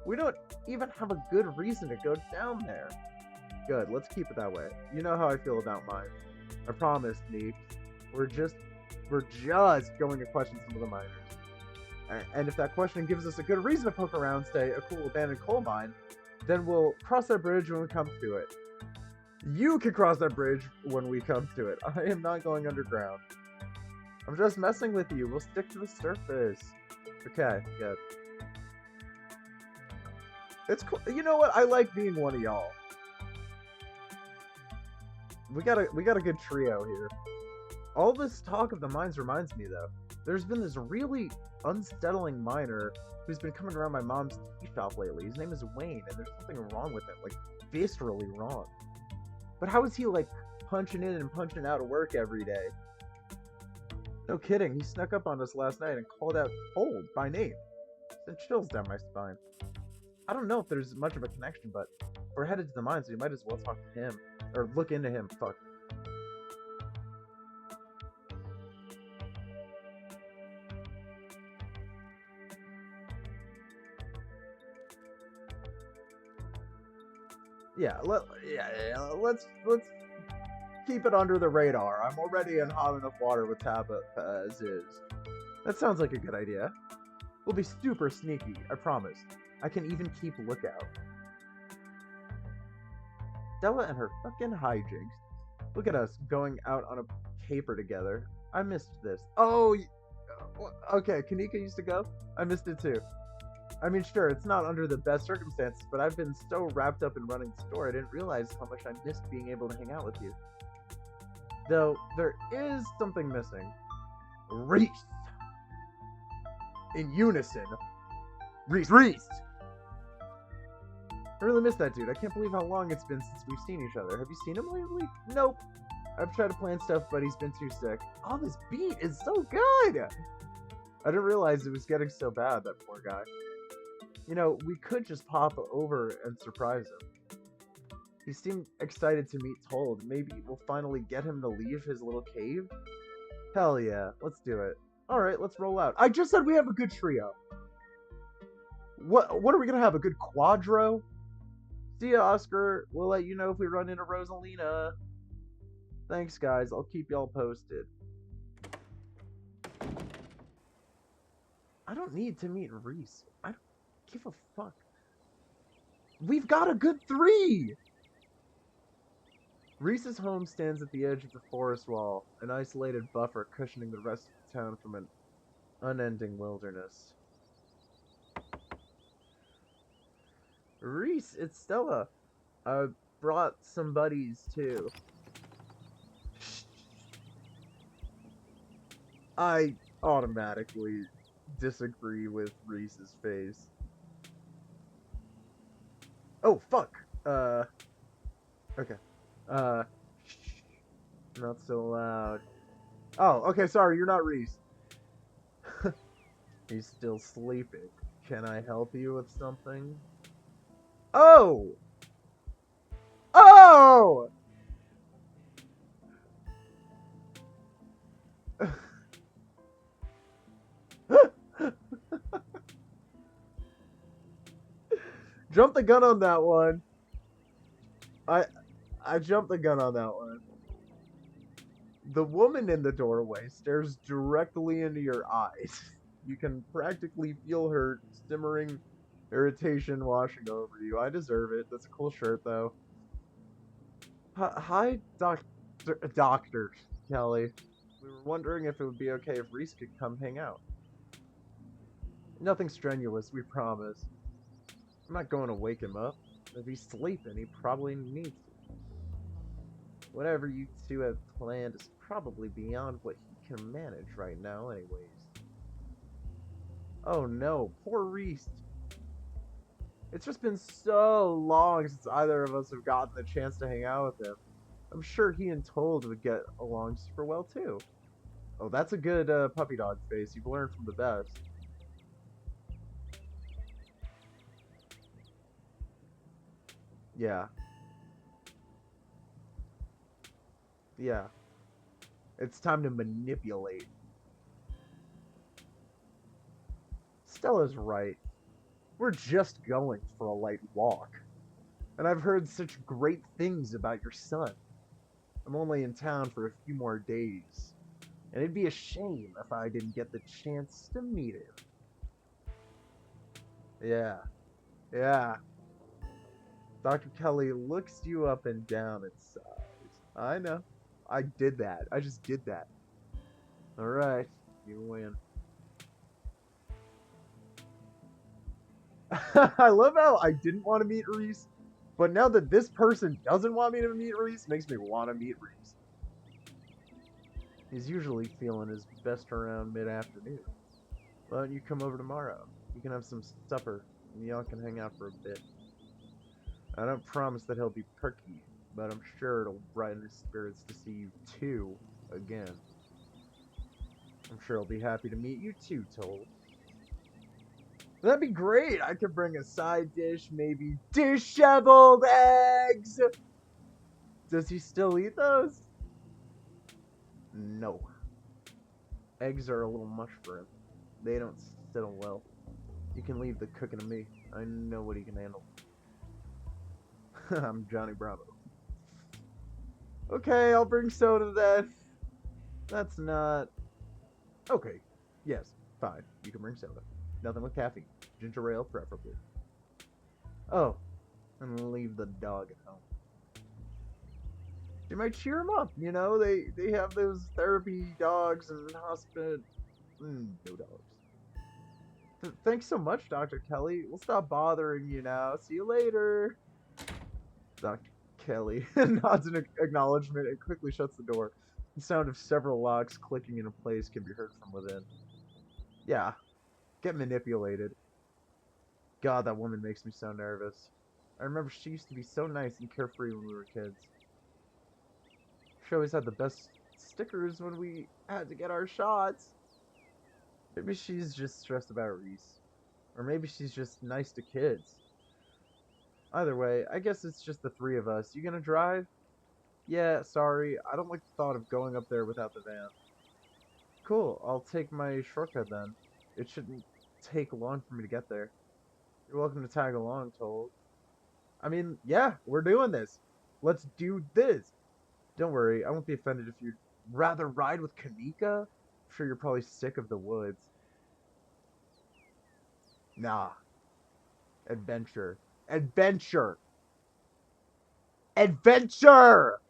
We don't even have a good reason to go down there. Good, let's keep it that way. You know how I feel about mine. I promise, Neep. We're just going to question some of the miners. And if that question gives us a good reason to poke around, say, a cool abandoned coal mine, then we'll cross that bridge when we come to it. You can cross that bridge when we come to it. I am not going underground. I'm just messing with you. We'll stick to the surface. Okay, good. It's cool. You know what? I like being one of y'all. We got a good trio here. All this talk of the mines reminds me, though. There's been this really unsettling miner who's been coming around my mom's tea shop lately. His name is Wayne, and there's something wrong with him, like viscerally wrong. But how is he like punching in and punching out of work every day? No kidding, he snuck up on us last night and called out Told by name. Sent chills down my spine. I don't know if there's much of a connection, but we're headed to the mines, so you might as well talk to him. Or look into him, fuck. Yeah, let's keep it under the radar. I'm already in hot enough water with Tabitha as is. That sounds like a good idea. We'll be super sneaky, I promise. I can even keep lookout. Stella and her fucking hijinks. Look at us going out on a caper together. I missed this. Oh, okay, Kanika used to go? I missed it too. I mean, sure, it's not under the best circumstances, but I've been so wrapped up in running the store, I didn't realize how much I missed being able to hang out with you. Though, there is something missing. Reese! In unison. Reese! I really miss that dude. I can't believe how long it's been since we've seen each other. Have you seen him lately? Nope. I've tried to plan stuff, but he's been too sick. Oh, this beat is so good! I didn't realize it was getting so bad, that poor guy. You know, we could just pop over and surprise him. He seemed excited to meet Told. Maybe we'll finally get him to leave his little cave? Hell yeah, let's do it. Alright, let's roll out. I just said we have a good trio. What are we gonna have, a good quadro? See ya, Oscar. We'll let you know if we run into Rosalina. Thanks, guys. I'll keep y'all posted. I don't need to meet Reese. I don't give a fuck. We've got a good 3! Reese's home stands at the edge of the forest wall, an isolated buffer cushioning the rest of the town from an unending wilderness. Reese, it's Stella. I brought some buddies, too. I automatically disagree with Reese's face. Oh, fuck! Okay. Not so loud. Oh, okay, sorry, you're not Reese. He's still sleeping. Can I help you with something? Oh! Oh! Jump the gun on that one. I jumped the gun on that one. The woman in the doorway stares directly into your eyes. You can practically feel her simmering irritation washing over you. I deserve it. That's a cool shirt, though. Hi, Dr. Kelly. We were wondering if it would be okay if Reese could come hang out. Nothing strenuous, we promise. I'm not going to wake him up. If he's sleeping, he probably needs to. Whatever you two have planned is probably beyond what he can manage right now anyways. Oh no, poor Reese. It's just been so long since either of us have gotten the chance to hang out with him. I'm sure he and Told would get along super well too. Oh, that's a good puppy dog face. You've learned from the best. Yeah. Yeah. It's time to manipulate. Stella's right. We're just going for a light walk. And I've heard such great things about your son. I'm only in town for a few more days, and it'd be a shame if I didn't get the chance to meet him. Yeah, yeah. Dr. Kelly looks you up and down and sighs. I know. I did that. I just did that. Alright, you win. I love how I didn't want to meet Reese, but now that this person doesn't want me to meet Reese, makes me want to meet Reese. He's usually feeling his best around mid-afternoon. Why don't you come over tomorrow? You can have some supper, and y'all can hang out for a bit. I don't promise that he'll be perky, but I'm sure it'll brighten his spirits to see you two again. I'm sure he'll be happy to meet you too, Toll. That'd be great! I could bring a side dish, maybe disheveled eggs! Does he still eat those? No. Eggs are a little much for him. They don't settle well. You can leave the cooking to me. I know what he can handle. I'm Johnny Bravo. Okay, I'll bring soda then. That's not... Okay, yes, fine. You can bring soda. Nothing with caffeine. Ginger ale, preferably. Oh, and leave the dog at home. You might cheer him up, you know? They have those therapy dogs and hospital... no dogs. Thanks so much, Dr. Kelly. We'll stop bothering you now. See you later. Dr. Kelly nods in acknowledgement and quickly shuts the door. The sound of several locks clicking into place can be heard from within. Yeah, get manipulated. God, that woman makes me so nervous. I remember she used to be so nice and carefree when we were kids. She always had the best stickers when we had to get our shots. Maybe she's just stressed about Reese. Or maybe she's just nice to kids. Either way, I guess it's just the three of us. You gonna drive? Yeah, sorry. I don't like the thought of going up there without the van. Cool, I'll take my shortcut then. It shouldn't take long for me to get there. You're welcome to tag along, Told. I mean, yeah, we're doing this. Let's do this. Don't worry, I won't be offended if you'd rather ride with Kanika. I'm sure you're probably sick of the woods. Nah. Adventure. Adventure! Adventure!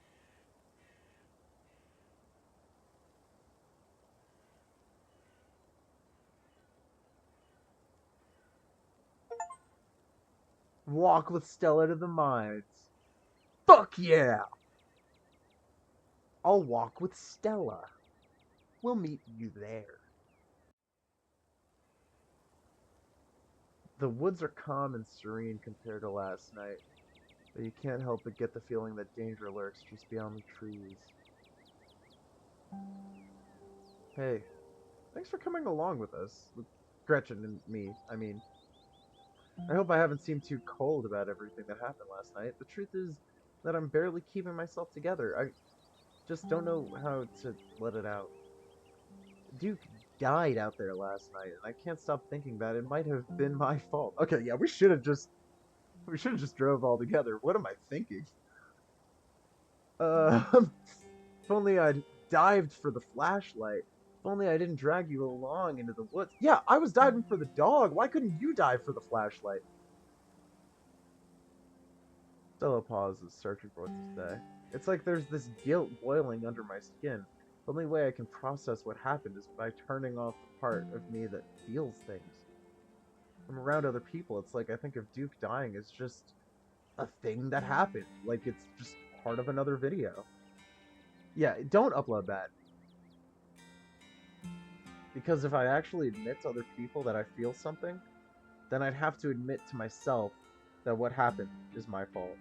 Walk with Stella to the mines. Fuck yeah! I'll walk with Stella. We'll meet you there. The woods are calm and serene compared to last night, but you can't help but get the feeling that danger lurks just beyond the trees. Hey, thanks for coming along with us. With Gretchen and me, I mean. I hope I haven't seemed too cold about everything that happened last night. The truth is that I'm barely keeping myself together. I just don't know how to let it out. Duke died out there last night, and I can't stop thinking that it might have been my fault. Okay, yeah, we should have just drove all together. What am I thinking? If only I'd dived for the flashlight. If only I didn't drag you along into the woods. Yeah, I was diving for the dog. Why couldn't you dive for the flashlight? Stella pauses, searching for what to say. It's like there's this guilt boiling under my skin. The only way I can process what happened is by turning off the part of me that feels things. I'm around other people, it's like I think of Duke dying as just a thing that happened. Like it's just part of another video. Yeah, don't upload that. Because if I actually admit to other people that I feel something, then I'd have to admit to myself that what happened is my fault.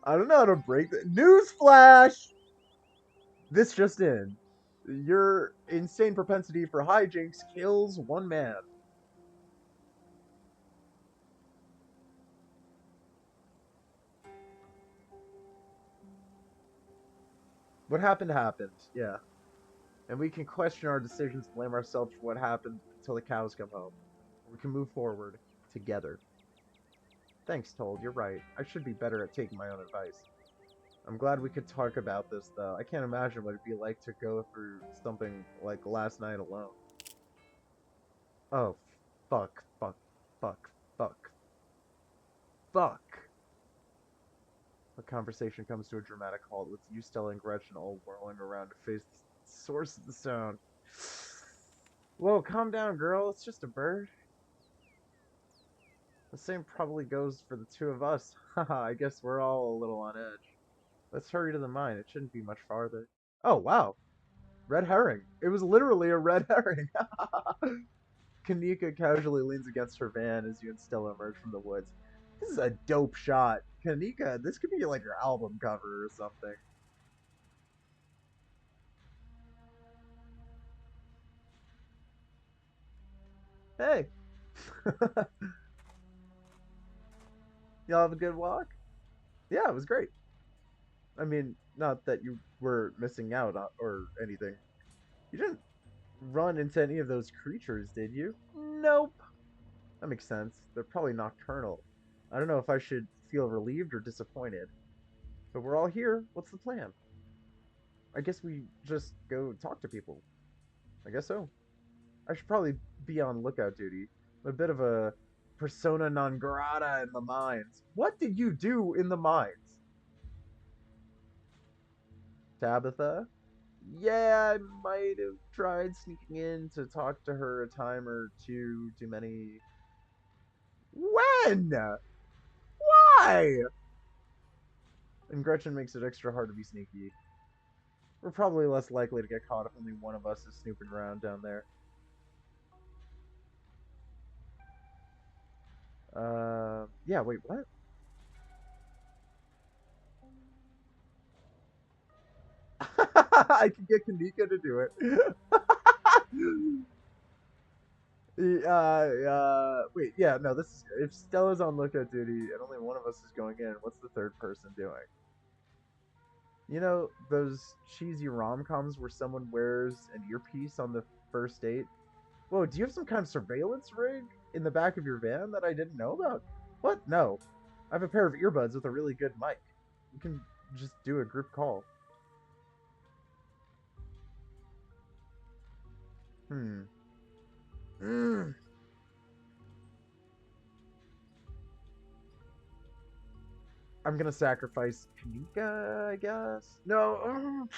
I don't know how to break the newsflash. This just in: your insane propensity for hijinks kills one man. What happened happened, yeah. And we can question our decisions, blame ourselves for what happened until the cows come home. We can move forward together. Thanks, Told. You're right. I should be better at taking my own advice. I'm glad we could talk about this, though. I can't imagine what it'd be like to go through something like last night alone. Oh, fuck, fuck, fuck, fuck, fuck. The conversation comes to a dramatic halt with you, Stella, and Gretchen all whirling around to face the source of the sound. Whoa, calm down, girl. It's just a bird. The same probably goes for the two of us. Haha, I guess we're all a little on edge. Let's hurry to the mine. It shouldn't be much farther. Oh, wow. Red herring. It was literally a red herring. Kanika casually leans against her van as you and Stella emerge from the woods. This is a dope shot. Kanika, this could be like your album cover or something. Hey. Y'all have a good walk? Yeah, it was great. I mean, not that you were missing out or anything. You didn't run into any of those creatures, did you? Nope. That makes sense. They're probably nocturnal. I don't know if I should feel relieved or disappointed. But we're all here. What's the plan? I guess we just go talk to people. I guess so. I should probably be on lookout duty. I'm a bit of a persona non grata in the mines. What did you do in the mines? Tabitha? Yeah, I might have tried sneaking in to talk to her a time or two too many. When? Why? And Gretchen makes it extra hard to be sneaky. We're probably less likely to get caught if only one of us is snooping around down there. Yeah, wait, what? I can get Kanika to do it. Wait, yeah, no, this is if Stella's on lookout duty and only one of us is going in, what's the third person doing? You know those cheesy rom-coms where someone wears an earpiece on the first date? Whoa, do you have some kind of surveillance rig in the back of your van that I didn't know about? What? No. I have a pair of earbuds with a really good mic. We can just do a group call. Hmm. Mm. I'm gonna sacrifice Kanika, I guess. No.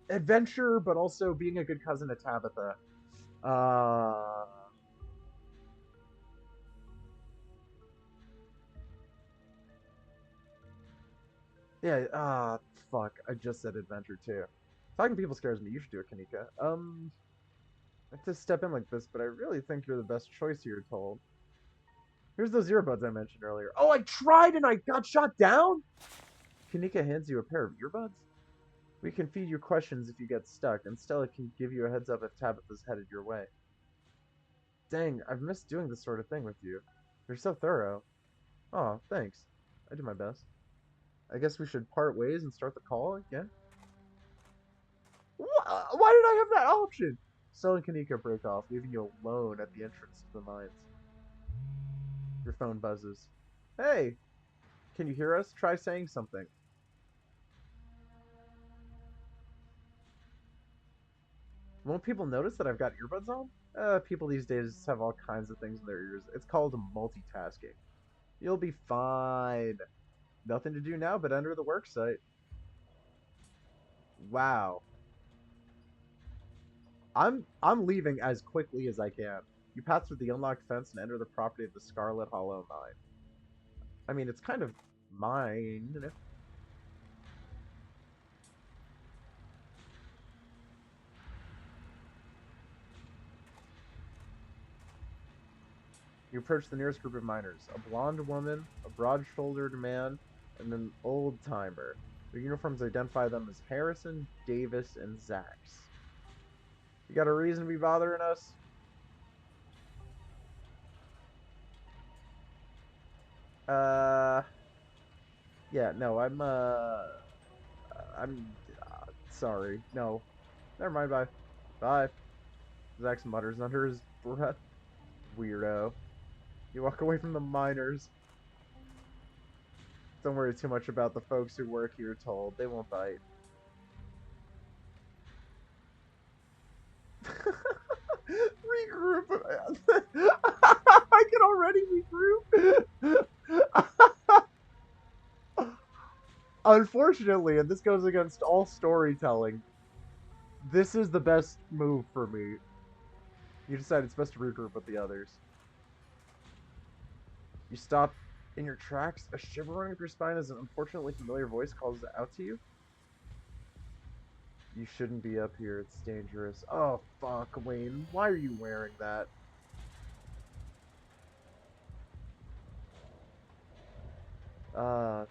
Adventure, but also being a good cousin to Tabitha. Uh, yeah. Fuck. I just said adventure too. Talking to people scares me. You should do it, Kanika. I have to step in like this, but I really think you're the best choice here, Told. Here's those earbuds I mentioned earlier. Oh, I tried and I got shot down? Kanika hands you a pair of earbuds? We can feed you questions if you get stuck, and Stella can give you a heads up if Tabitha's headed your way. Dang, I've missed doing this sort of thing with you. You're so thorough. Aw, thanks. I do my best. I guess we should part ways and start the call again? Why did I have that option? Stella and Kanika break off, leaving you alone at the entrance to the mines. Your phone buzzes. Hey, can you hear us? Try saying something. Won't people notice that I've got earbuds on? People these days have all kinds of things in their ears. It's called multitasking. You'll be fine. Nothing to do now but enter the work site. Wow. I'm leaving as quickly as I can. You pass through the unlocked fence and enter the property of the Scarlet Hollow mine. I mean, it's kind of mine. You approach the nearest group of miners. A blonde woman, a broad-shouldered man, and an old-timer. Their uniforms identify them as Harrison, Davis, and Zax. You got a reason to be bothering us? Uh, Yeah, no, I'm sorry. No. Never mind, bye. Bye. Zax mutters under his breath. Weirdo. You walk away from the miners. Don't worry too much about the folks who work here, told. They won't bite. Regroup. I can already regroup. Unfortunately, and this goes against all storytelling, this is the best move for me. You decide it's best to regroup with the others. You stop in your tracks. A shiver running up your spine as an unfortunately familiar voice calls out to you. You shouldn't be up here. It's dangerous. Oh, fuck, Wayne. Why are you wearing that?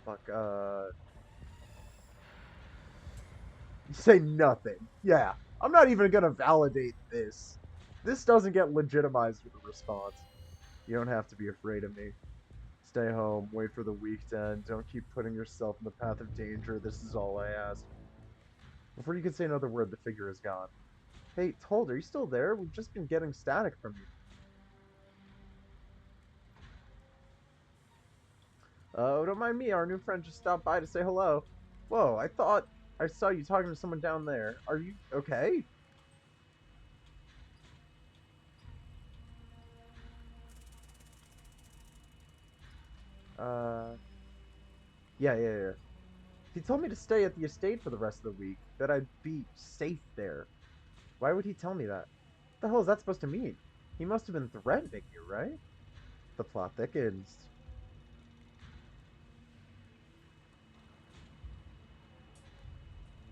Fuck, You say nothing. Yeah, I'm not even gonna validate this. This doesn't get legitimized with a response. You don't have to be afraid of me. Stay home, wait for the week to end. Don't keep putting yourself in the path of danger. This is all I ask. Before you can say another word, the figure is gone. Hey, Told, are you still there? We've just been getting static from you. Oh, don't mind me. Our new friend just stopped by to say hello. Whoa, I thought I saw you talking to someone down there. Are you okay? Uh, yeah. He told me to stay at the estate for the rest of the week, that I'd be safe there. Why would he tell me that? The hell is that supposed to mean? He must have been threatening you, right? The plot thickens.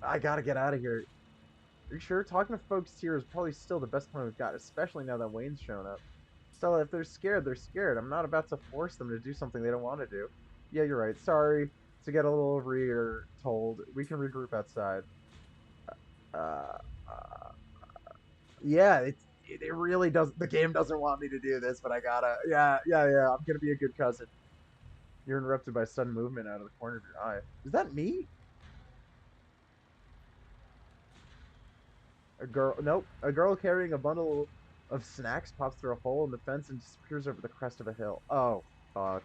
I gotta get out of here. Are you sure? Talking to folks here is probably still the best plan we've got, especially now that Wayne's shown up. Stella, if they're scared, they're scared. I'm not about to force them to do something they don't want to do. Yeah, you're right. Sorry to get a little over here, Told. We can regroup outside. Uh, uh yeah, it really does. The game doesn't want me to do this, but I gotta. Yeah. I'm gonna be a good cousin. You're interrupted by sudden movement out of the corner of your eye. Is that me? A girl? Nope. A girl carrying a bundle of snacks pops through a hole in the fence and disappears over the crest of a hill. Oh, fuck.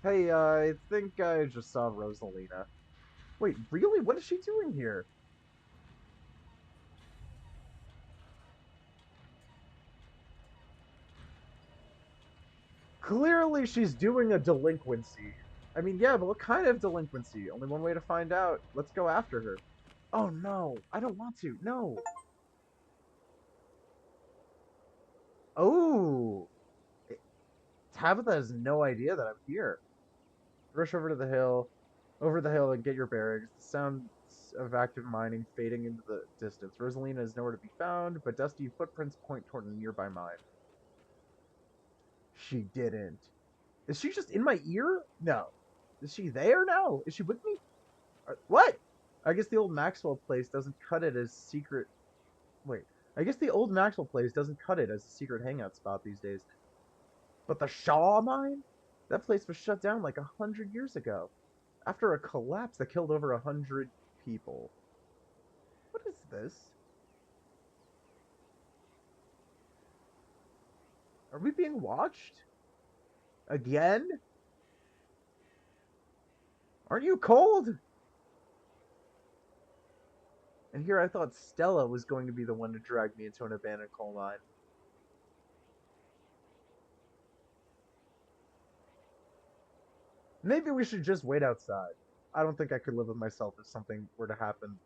Hey, I think I just saw Rosalina. Wait, really? What is she doing here? Clearly, she's doing a delinquency. I mean, yeah, but what kind of delinquency? Only one way to find out. Let's go after her. Oh no, I don't want to. No. Oh, Tabitha has no idea that I'm here. Rush over the hill, and get your bearings. The sounds of active mining fading into the distance. Rosalina is nowhere to be found, but dusty footprints point toward a nearby mine. She didn't. Is she just in my ear? No. Is she there now? Is she with me? What? I guess the old Maxwell place doesn't cut it as secret. Wait. I guess the old Maxwell place doesn't cut it as a secret hangout spot these days. But the Shaw mine? That place was shut down like 100 years ago. After a collapse that killed over 100 people. What is this? Are we being watched? Again? Aren't you cold? And here I thought Stella was going to be the one to drag me into an abandoned coal mine. Maybe we should just wait outside. I don't think I could live with myself if something were to happen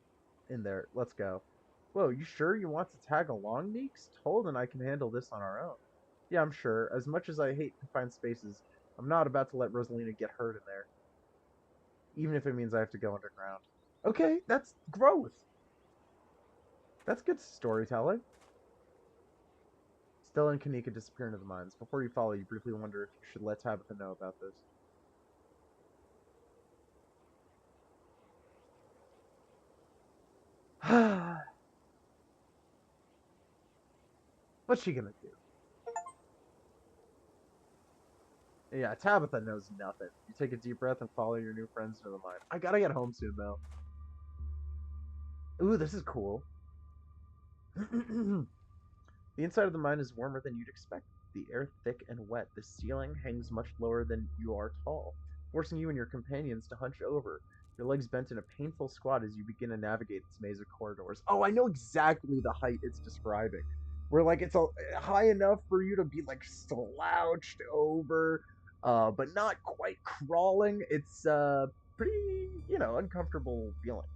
in there. Let's go. Whoa, you sure you want to tag along, Meeks? Told and I can handle this on our own. Yeah, I'm sure. As much as I hate confined spaces, I'm not about to let Rosalina get hurt in there. Even if it means I have to go underground. Okay, that's growth. That's good storytelling. Stella and Kanika disappear into the mines. Before you follow, you briefly wonder if you should let Tabitha know about this. What's she gonna do? Yeah, Tabitha knows nothing. You take a deep breath and follow your new friends into the mine. I gotta get home soon, though. Ooh, this is cool. The inside of the mine is warmer than you'd expect. The air thick and wet. The ceiling hangs much lower than you are tall, forcing you and your companions to hunch over, your legs bent in a painful squat as you begin to navigate its maze of corridors. Oh, I know exactly the height it's describing. Where like it's high enough for you to be like slouched over, but not quite crawling. It's pretty, uncomfortable feeling.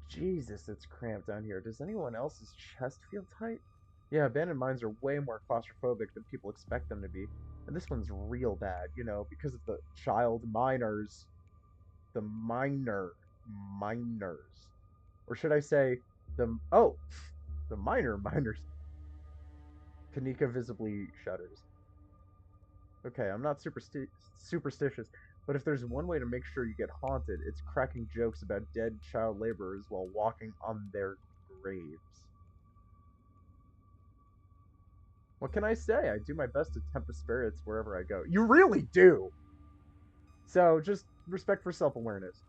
Jesus, it's cramped down here. Does anyone else's chest feel tight? Yeah, abandoned mines are way more claustrophobic than people expect them to be. And this one's real bad, because of the child miners. The miners. Or should I say, the miners. Kanika visibly shudders. Okay, I'm not superstitious, but if there's one way to make sure you get haunted, it's cracking jokes about dead child laborers while walking on their graves. What can I say? I do my best to tempt the spirits wherever I go. You really do! So, just respect for self awareness.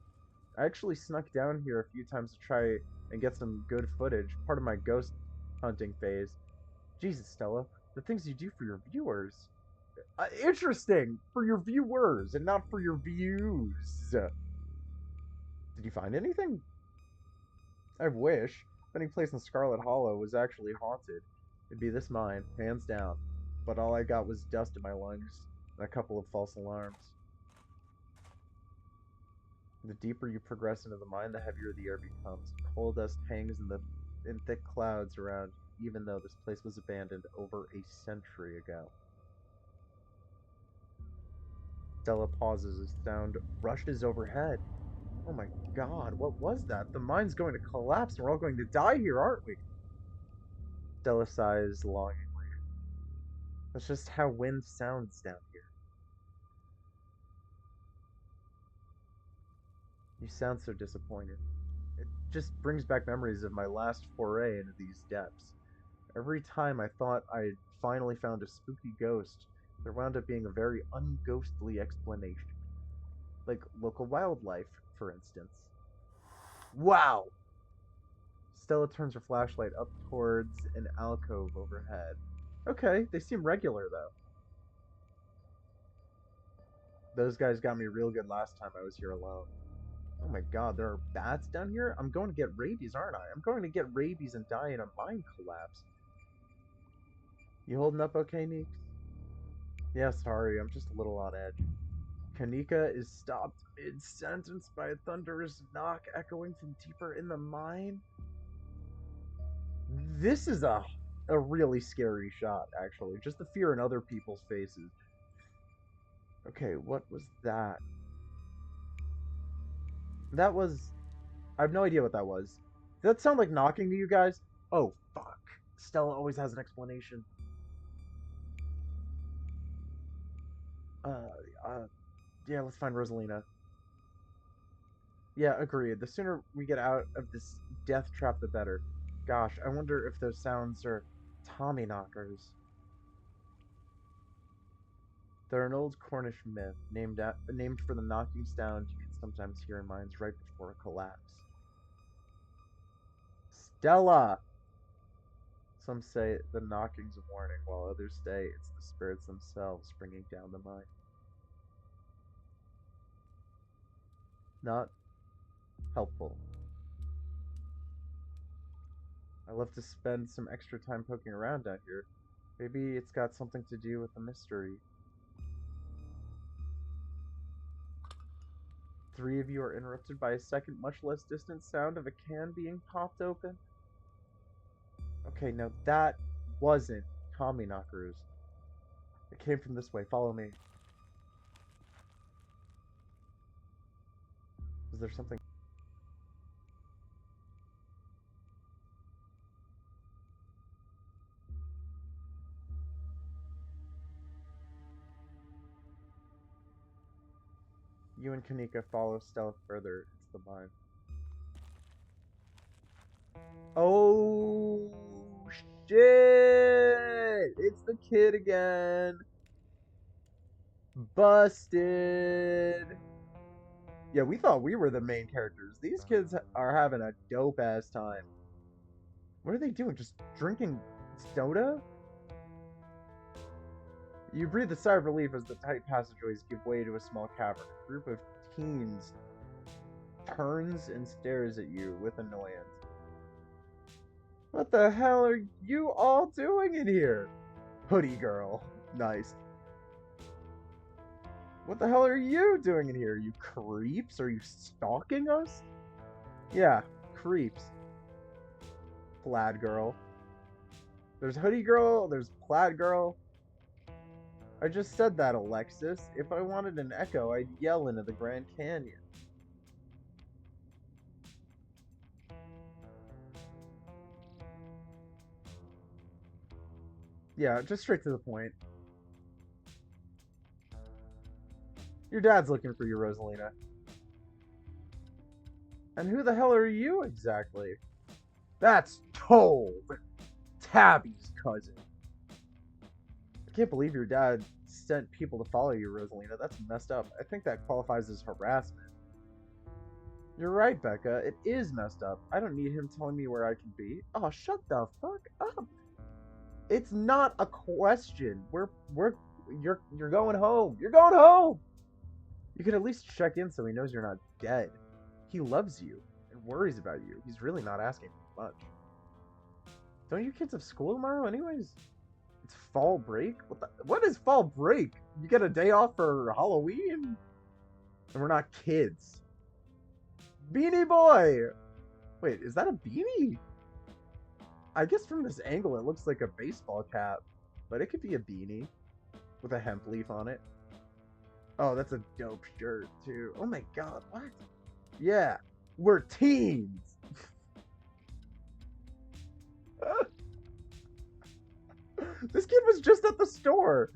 I actually snuck down here a few times to try and get some good footage, part of my ghost hunting phase. Jesus, Stella, the things you do for your viewers. Interesting! For your viewers, and not for your views. Did you find anything? I wish. If any place in Scarlet Hollow was actually haunted, it'd be this mine, hands down. But all I got was dust in my lungs and a couple of false alarms. The deeper you progress into the mine, the heavier the air becomes. Coal dust hangs in thick clouds around, even though this place was abandoned over a century ago. Stella pauses as sound rushes overhead. Oh my god, what was that? The mine's going to collapse and we're all going to die here, aren't we? Stella sighs longingly. That's just how wind sounds down here. You sound so disappointed. It just brings back memories of my last foray into these depths. Every time I thought I'd finally found a spooky ghost, there wound up being a very unghostly explanation. Like local wildlife, for instance. Wow! Stella turns her flashlight up towards an alcove overhead. Okay, they seem regular though. Those guys got me real good last time I was here alone. Oh my god, there are bats down here? I'm going to get rabies, aren't I? I'm going to get rabies and die in a mine collapse. You holding up okay, Neeks? Yeah, sorry, I'm just a little on edge. Kanika is stopped mid-sentence by a thunderous knock echoing from deeper in the mine. This is a really scary shot, actually. Just the fear in other people's faces. Okay, what was that? That was... I have no idea what that was. Did that sound like knocking to you guys? Oh, fuck. Stella always has an explanation. Uh, uh, yeah, let's find Rosalina. Yeah, agreed. The sooner we get out of this death trap, the better. Gosh, I wonder if those sounds are Tommy knockers. They're an old Cornish myth named for the knocking sound you can sometimes hear in mines right before a collapse. Stella! Some say the knocking's a warning, while others say it's the spirits themselves bringing down the mine. Not helpful. I love to spend some extra time poking around out here. Maybe it's got something to do with the mystery. Three of you are interrupted by a second, much less distant sound of a can being popped open. Okay, now that wasn't Tommy knockers. It came from this way. Follow me. Is there something? You and Kanika follow Stella further into the mine. Oh shit! It's the kid again. Busted! Yeah, we thought we were the main characters. These kids are having a dope-ass time. What are they doing? Just drinking soda? You breathe a sigh of relief as the tight passageways give way to a small cavern. A group of teens turns and stares at you with annoyance. What the hell are you all doing in here? Hoodie girl. Nice. What the hell are you doing in here? You creeps? Are you stalking us? Yeah, creeps. Plaid girl. There's hoodie girl, there's plaid girl. I just said that, Alexis. If I wanted an echo, I'd yell into the Grand Canyon. Yeah, just straight to the point. Your dad's looking for you, Rosalina. And who the hell are you exactly? That's Told, Tabby's cousin. I can't believe your dad sent people to follow you, Rosalina. That's messed up. I think that qualifies as harassment. You're right, Becca. It is messed up. I don't need him telling me where I can be. Oh, shut the fuck up. It's not a question. You're going home. You're going home. You can at least check in so he knows you're not dead. He loves you and worries about you. He's really not asking for much. Don't you kids have school tomorrow anyways? It's fall break? What is fall break? You get a day off for Halloween? And we're not kids. Beanie Boy! Wait, is that a beanie? I guess from this angle it looks like a baseball cap, but it could be a beanie with a hemp leaf on it. Oh, that's a dope shirt too. Oh my god, what? Yeah, we're teens! This kid was just at the store!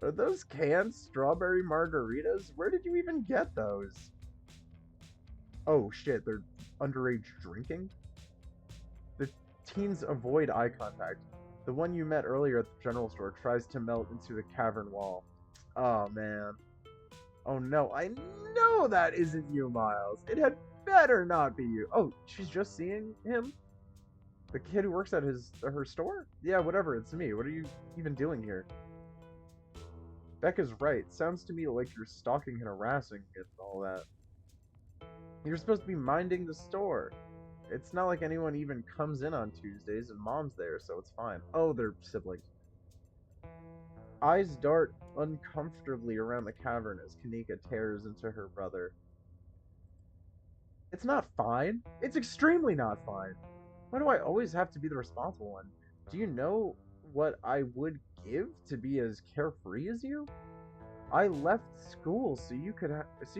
Are those canned strawberry margaritas? Where did you even get those? Oh shit, they're underage drinking? The teens avoid eye contact. The one you met earlier at the general store tries to melt into the cavern wall. Oh man. Oh no, I know that isn't you, Miles. It had better not be you. Oh, she's just seeing him? The kid who works at her store? Yeah, whatever, it's me. What are you even doing here? Becca's right. Sounds to me like you're stalking and harassing and all that. You're supposed to be minding the store. It's not like anyone even comes in on Tuesdays, and Mom's there, so it's fine. Oh, they're siblings. Eyes dart uncomfortably around the cavern as Kanika tears into her brother. It's not fine. It's extremely not fine. Why do I always have to be the responsible one? Do you know what I would give to be as carefree as you? I left school so you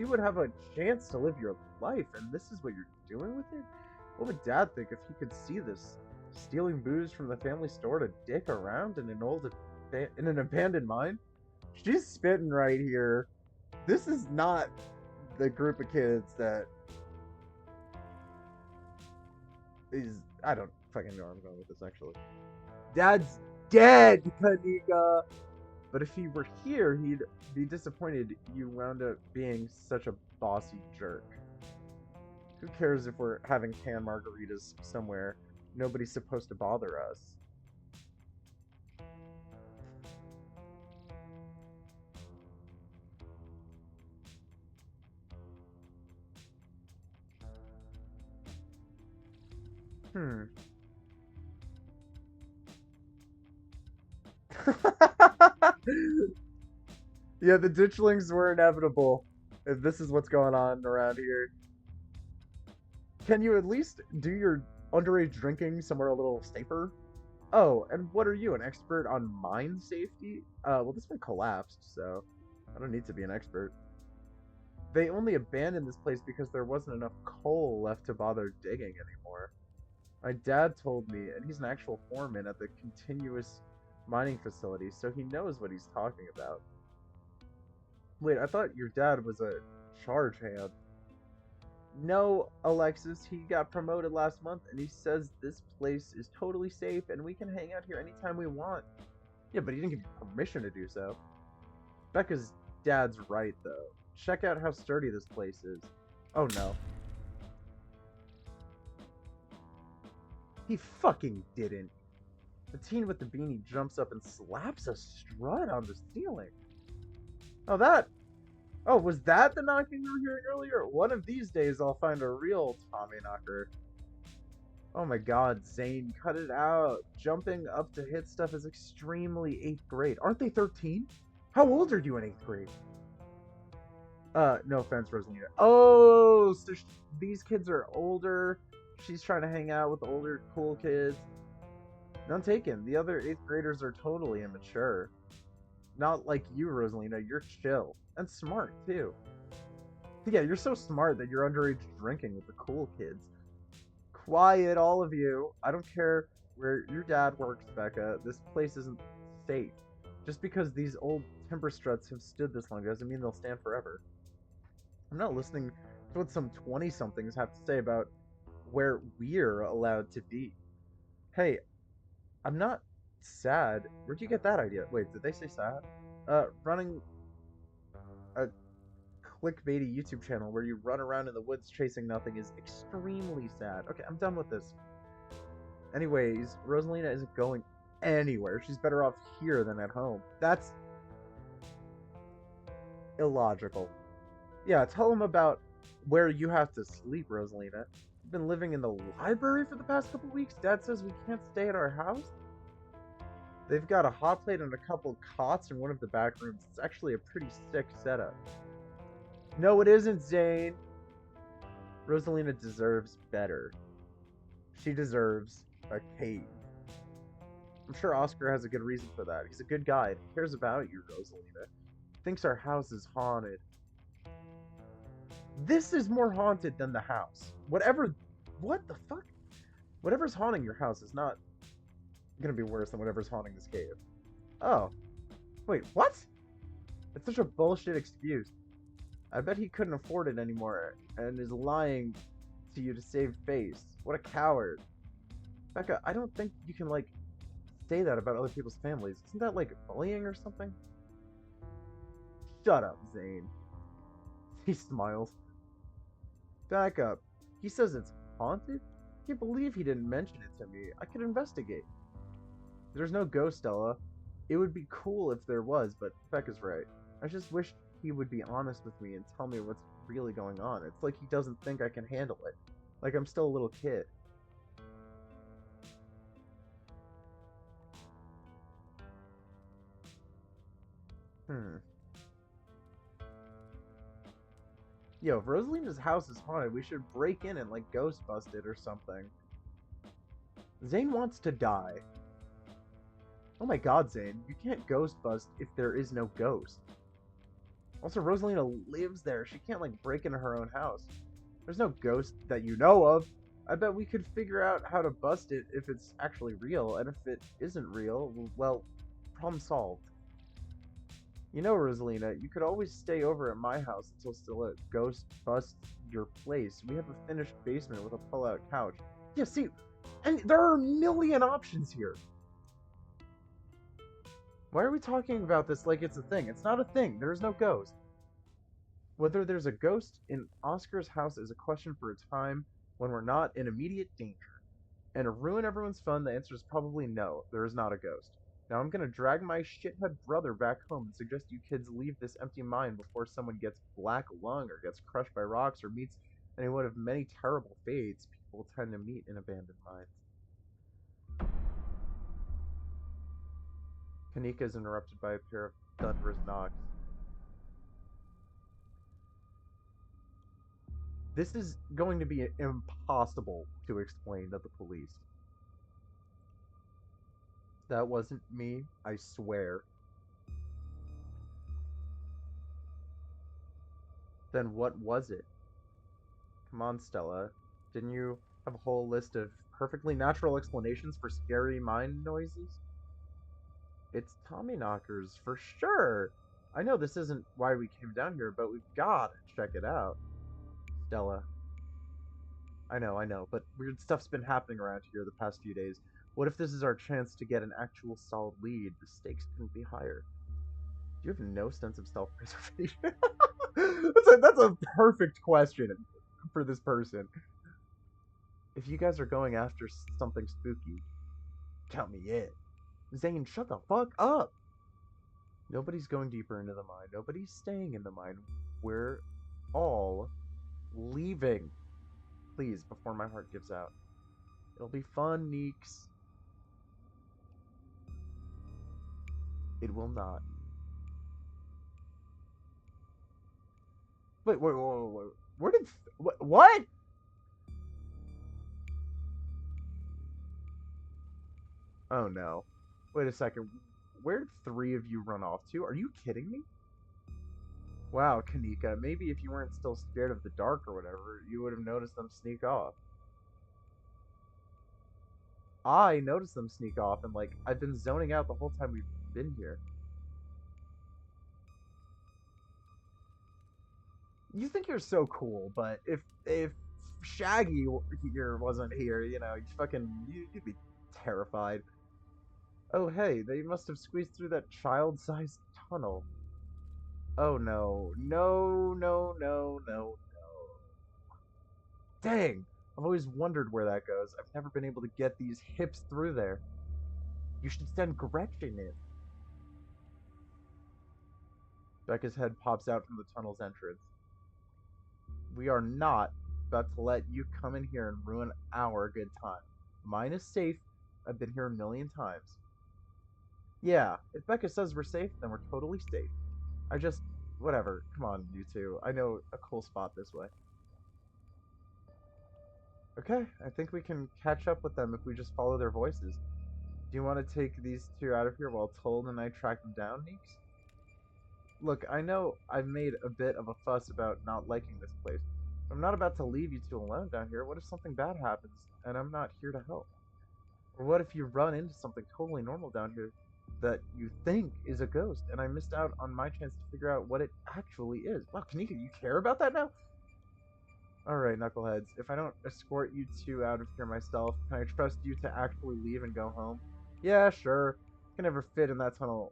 would have a chance to live your life, and this is what you're doing with it? What would Dad think if he could see this? Stealing booze from the family store to dick around in an abandoned mine? She's spitting right here. This is not the group of kids that is. I don't fucking know where I'm going with this actually. Dad's dead, Kanika! But if he were here, he'd be disappointed you wound up being such a bossy jerk. Who cares if we're having canned margaritas somewhere? Nobody's supposed to bother us. Yeah, the ditchlings were inevitable. If this is what's going on around here. Can you at least do your underage drinking somewhere a little safer? Oh, and what are you, an expert on mine safety? Well, this one collapsed, so I don't need to be an expert. They only abandoned this place because there wasn't enough coal left to bother digging anymore. My dad told me, and he's an actual foreman at the continuous mining facility, so he knows what he's talking about. Wait, I thought your dad was a charge hand. No, Alexis, he got promoted last month, and he says this place is totally safe, and we can hang out here anytime we want. Yeah, but he didn't give you permission to do so. Becca's dad's right, though. Check out how sturdy this place is. Oh no. He fucking didn't. The teen with the beanie jumps up and slaps a strut on the ceiling. Oh, that. Oh, was that the knocking you were hearing earlier? One of these days I'll find a real Tommy knocker. Oh my god, Zane, cut it out. Jumping up to hit stuff is extremely 8th grade. Aren't they 13? How old are you in 8th grade? No offense, Rosalina. Oh, so these kids are older. She's trying to hang out with the older, cool kids. None taken. The other 8th graders are totally immature. Not like you, Rosalina. You're chill. And smart, too. Yeah, you're so smart that you're underage drinking with the cool kids. Quiet, all of you. I don't care where your dad works, Becca. This place isn't safe. Just because these old timber struts have stood this long doesn't mean they'll stand forever. I'm not listening to what some 20-somethings have to say about where we're allowed to be. Hey, I'm not sad. Where'd you get that idea? Wait, did they say sad? Running a clickbaity YouTube channel where you run around in the woods chasing nothing is extremely sad. Okay, I'm done with this. Anyways, Rosalina isn't going anywhere. She's better off here than at home. That's illogical. Yeah, tell them about where you have to sleep, Rosalina. You've been living in the library for the past couple weeks? Dad says we can't stay at our house? They've got a hot plate and a couple cots in one of the back rooms. It's actually a pretty sick setup. No, it isn't, Zane. Rosalina deserves better. She deserves a cave. I'm sure Oscar has a good reason for that. He's a good guy. He cares about you, Rosalina. Thinks our house is haunted. This is more haunted than the house. What the fuck? Whatever's haunting your house is not gonna be worse than whatever's haunting this cave. Oh. Wait, what? It's such a bullshit excuse. I bet he couldn't afford it anymore and is lying to you to save face. What a coward. Becca, I don't think you can, like, say that about other people's families. Isn't that, like, bullying or something? Shut up, Zane. He smiles. Back up. He says it's haunted? I can't believe he didn't mention it to me. I could investigate. There's no ghost, Stella. It would be cool if there was, but Becca's right. I just wish he would be honest with me and tell me what's really going on. It's like he doesn't think I can handle it. Like I'm still a little kid. Yo, if Rosalina's house is haunted, we should break in and, like, ghost bust it or something. Zane wants to die. Oh my god, Zane. You can't ghost bust if there is no ghost. Also, Rosalina lives there. She can't, like, break into her own house. There's no ghost that you know of. I bet we could figure out how to bust it if it's actually real, and if it isn't real, well, problem solved. You know, Rosalina, you could always stay over at my house until Stella ghost busts your place. We have a finished basement with a pull-out couch. Yeah, see, and there are a million options here. Why are we talking about this like it's a thing? It's not a thing. There is no ghost. Whether there's a ghost in Oscar's house is a question for a time when we're not in immediate danger. And to ruin everyone's fun, the answer is probably no, there is not a ghost. Now I'm gonna drag my shithead brother back home and suggest you kids leave this empty mine before someone gets black lung or gets crushed by rocks or meets any one of many terrible fates people tend to meet in abandoned mines. Kanika is interrupted by a pair of thunderous knocks. This is going to be impossible to explain to the police. That wasn't me, I swear. Then what was it? Come on, Stella. Didn't you have a whole list of perfectly natural explanations for scary mine noises? It's Tommyknockers, for sure! I know this isn't why we came down here, but we've got to check it out. Stella. I know, but weird stuff's been happening around here the past few days. What if this is our chance to get an actual solid lead? The stakes couldn't be higher. You have no sense of self-preservation. That's a perfect question for this person. If you guys are going after something spooky, count me in. Zane, shut the fuck up. Nobody's going deeper into the mine. Nobody's staying in the mine. We're all leaving. Please, before my heart gives out. It'll be fun, Neeks. It will not. Wait. Where did... What? Oh, no. Wait a second. Where did 3 of you run off to? Are you kidding me? Wow, Kanika, maybe if you weren't still scared of the dark or whatever, you would have noticed them sneak off. I noticed them sneak off, and, like, I've been zoning out the whole time we've been here. You think you're so cool, but if Shaggy here wasn't here, you know, you'd be terrified. Oh, hey, they must have squeezed through that child-sized tunnel. Oh, no. No. Dang! I've always wondered where that goes. I've never been able to get these hips through there. You should send Gretchen in. Becca's head pops out from the tunnel's entrance. We are not about to let you come in here and ruin our good time. Mine is safe. I've been here a million times. Yeah, if Becca says we're safe, then we're totally safe. Whatever. Come on, you two. I know a cool spot this way. Okay, I think we can catch up with them if we just follow their voices. Do you want to take these 2 out of here while Told and I track them down, Neeks? Look, I know I've made a bit of a fuss about not liking this place. I'm not about to leave you 2 alone down here. What if something bad happens and I'm not here to help? Or what if you run into something totally normal down here that you think is a ghost and I missed out on my chance to figure out what it actually is? Wow, Kanika, you care about that now? Alright, knuckleheads, if I don't escort you 2 out of here myself, can I trust you to actually leave and go home? Yeah, sure. I can never fit in that tunnel.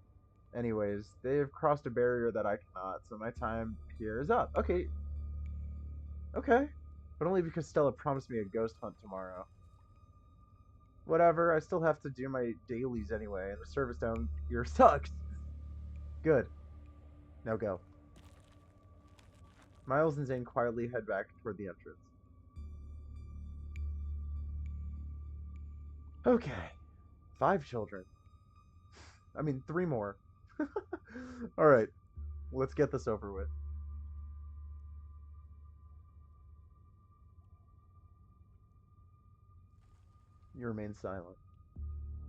Anyways, they've crossed a barrier that I cannot, so my time here is up. Okay. Okay. But only because Stella promised me a ghost hunt tomorrow. Whatever, I still have to do my dailies anyway, and the service down here sucks. Good. Now go. Miles and Zane quietly head back toward the entrance. Okay. 5 children. I mean, 3 more. Alright. Let's get this over with. You remain silent.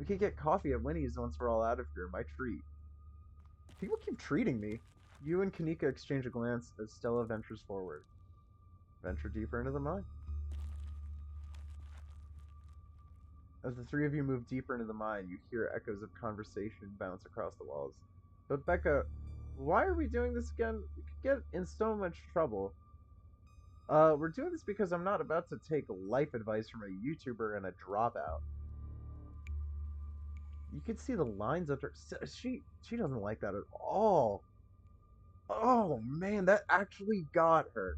We could get coffee at Winnie's once we're all out of here. My treat. People keep treating me. You and Kanika exchange a glance as Stella ventures forward. Venture deeper into the mine. As the 3 of you move deeper into the mine, you hear echoes of conversation bounce across the walls. But Becca, why are we doing this again? We could get in so much trouble. We're doing this because I'm not about to take life advice from a YouTuber and a dropout. You can see the lines under. She doesn't like that at all. Oh man, that actually got her.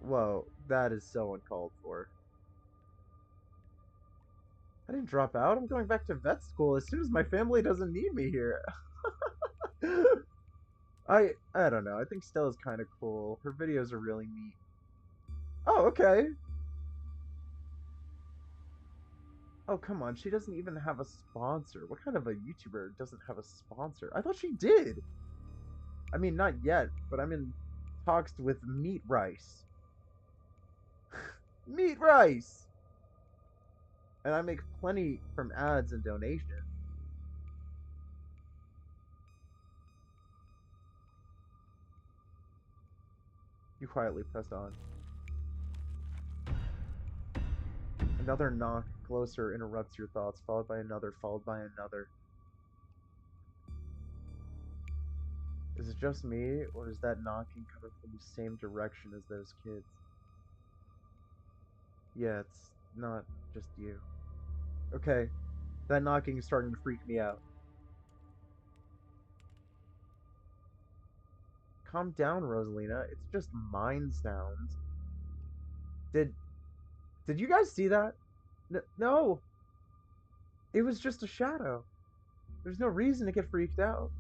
Whoa, that is so uncalled for. I didn't drop out. I'm going back to vet school as soon as my family doesn't need me here. I don't know. I think Stella's kind of cool. Her videos are really neat. Oh, okay. Oh, come on. She doesn't even have a sponsor. What kind of a YouTuber doesn't have a sponsor? I thought she did. I mean, not yet, but I'm in talks with Meat Rice. Meat Rice! And I make plenty from ads and donations. You quietly press on. Another knock closer interrupts your thoughts, followed by another, followed by another. Is it just me, or is that knocking coming from the same direction as those kids? Yeah, it's not just you. Okay, that knocking is starting to freak me out. calm down, Rosalina. It's just mind sounds. Did did you guys see that? No, it was just a shadow. There's no reason to get freaked out.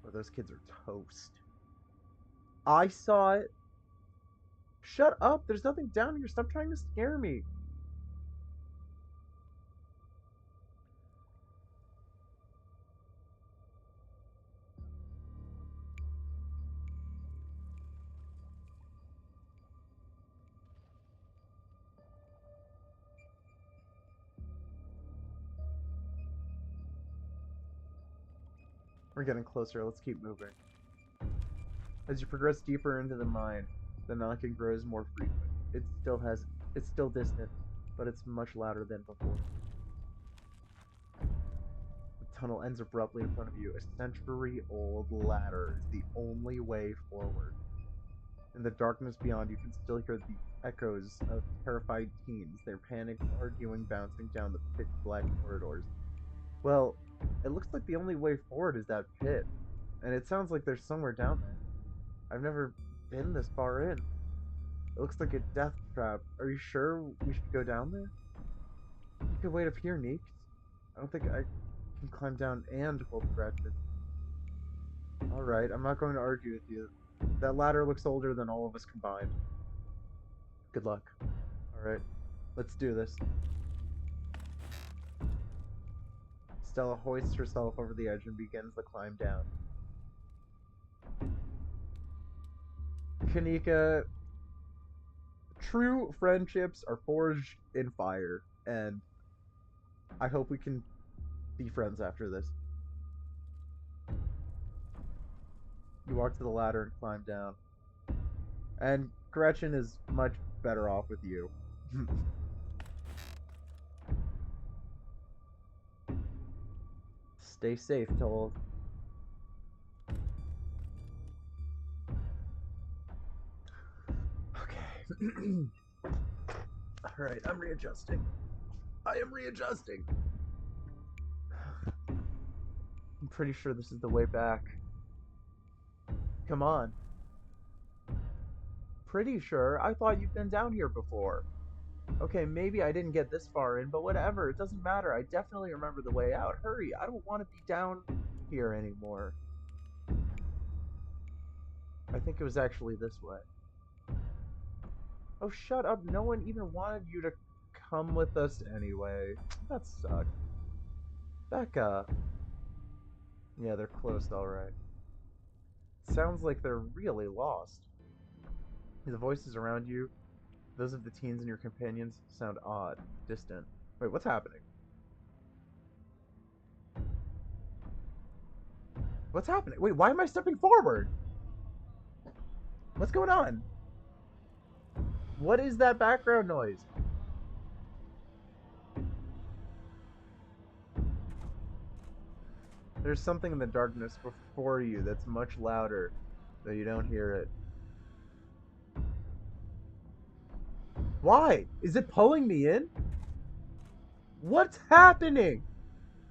Oh, those kids are toast. I saw it. Shut up. There's nothing down here. Stop trying to scare me. We're getting closer. Let's keep moving. As you progress deeper into the mine, the knocking grows more frequent. It's still distant, but it's much louder than before. The tunnel ends abruptly in front of you. A century-old ladder is the only way forward. In the darkness beyond, you can still hear the echoes of terrified teens, their panicked arguing bouncing down the pitch-black corridors. Well, it looks like the only way forward is that pit, and it sounds like there's somewhere down there. I've never been this far in. It looks like a death trap. Are you sure we should go down there? You could wait up here, Neeks. I don't think I can climb down and hold Gretchen. Alright, I'm not going to argue with you. That ladder looks older than all of us combined. Good luck. Alright, let's do this. Stella hoists herself over the edge and begins the climb down. Kanika, true friendships are forged in fire, and I hope we can be friends after this. You walk to the ladder and climb down. And Gretchen is much better off with you. Stay safe, Toll. Okay. Alright, I'm readjusting. I am readjusting. I'm pretty sure this is the way back. Come on. Pretty sure? I thought you've been down here before. Okay, maybe I didn't get this far in, but whatever. It doesn't matter. I definitely remember the way out. Hurry, I don't want to be down here anymore. I think it was actually this way. Oh, shut up. No one even wanted you to come with us anyway. That sucked. Becca. Yeah, they're close, alright. Sounds like they're really lost. The voices around you, those of the teens and your companions, sound odd, distant. Wait, what's happening? What's happening? Wait, why am I stepping forward? What's going on? What is that background noise? There's something in the darkness before you that's much louder, though you don't hear it. Why? Is it pulling me in? What's happening?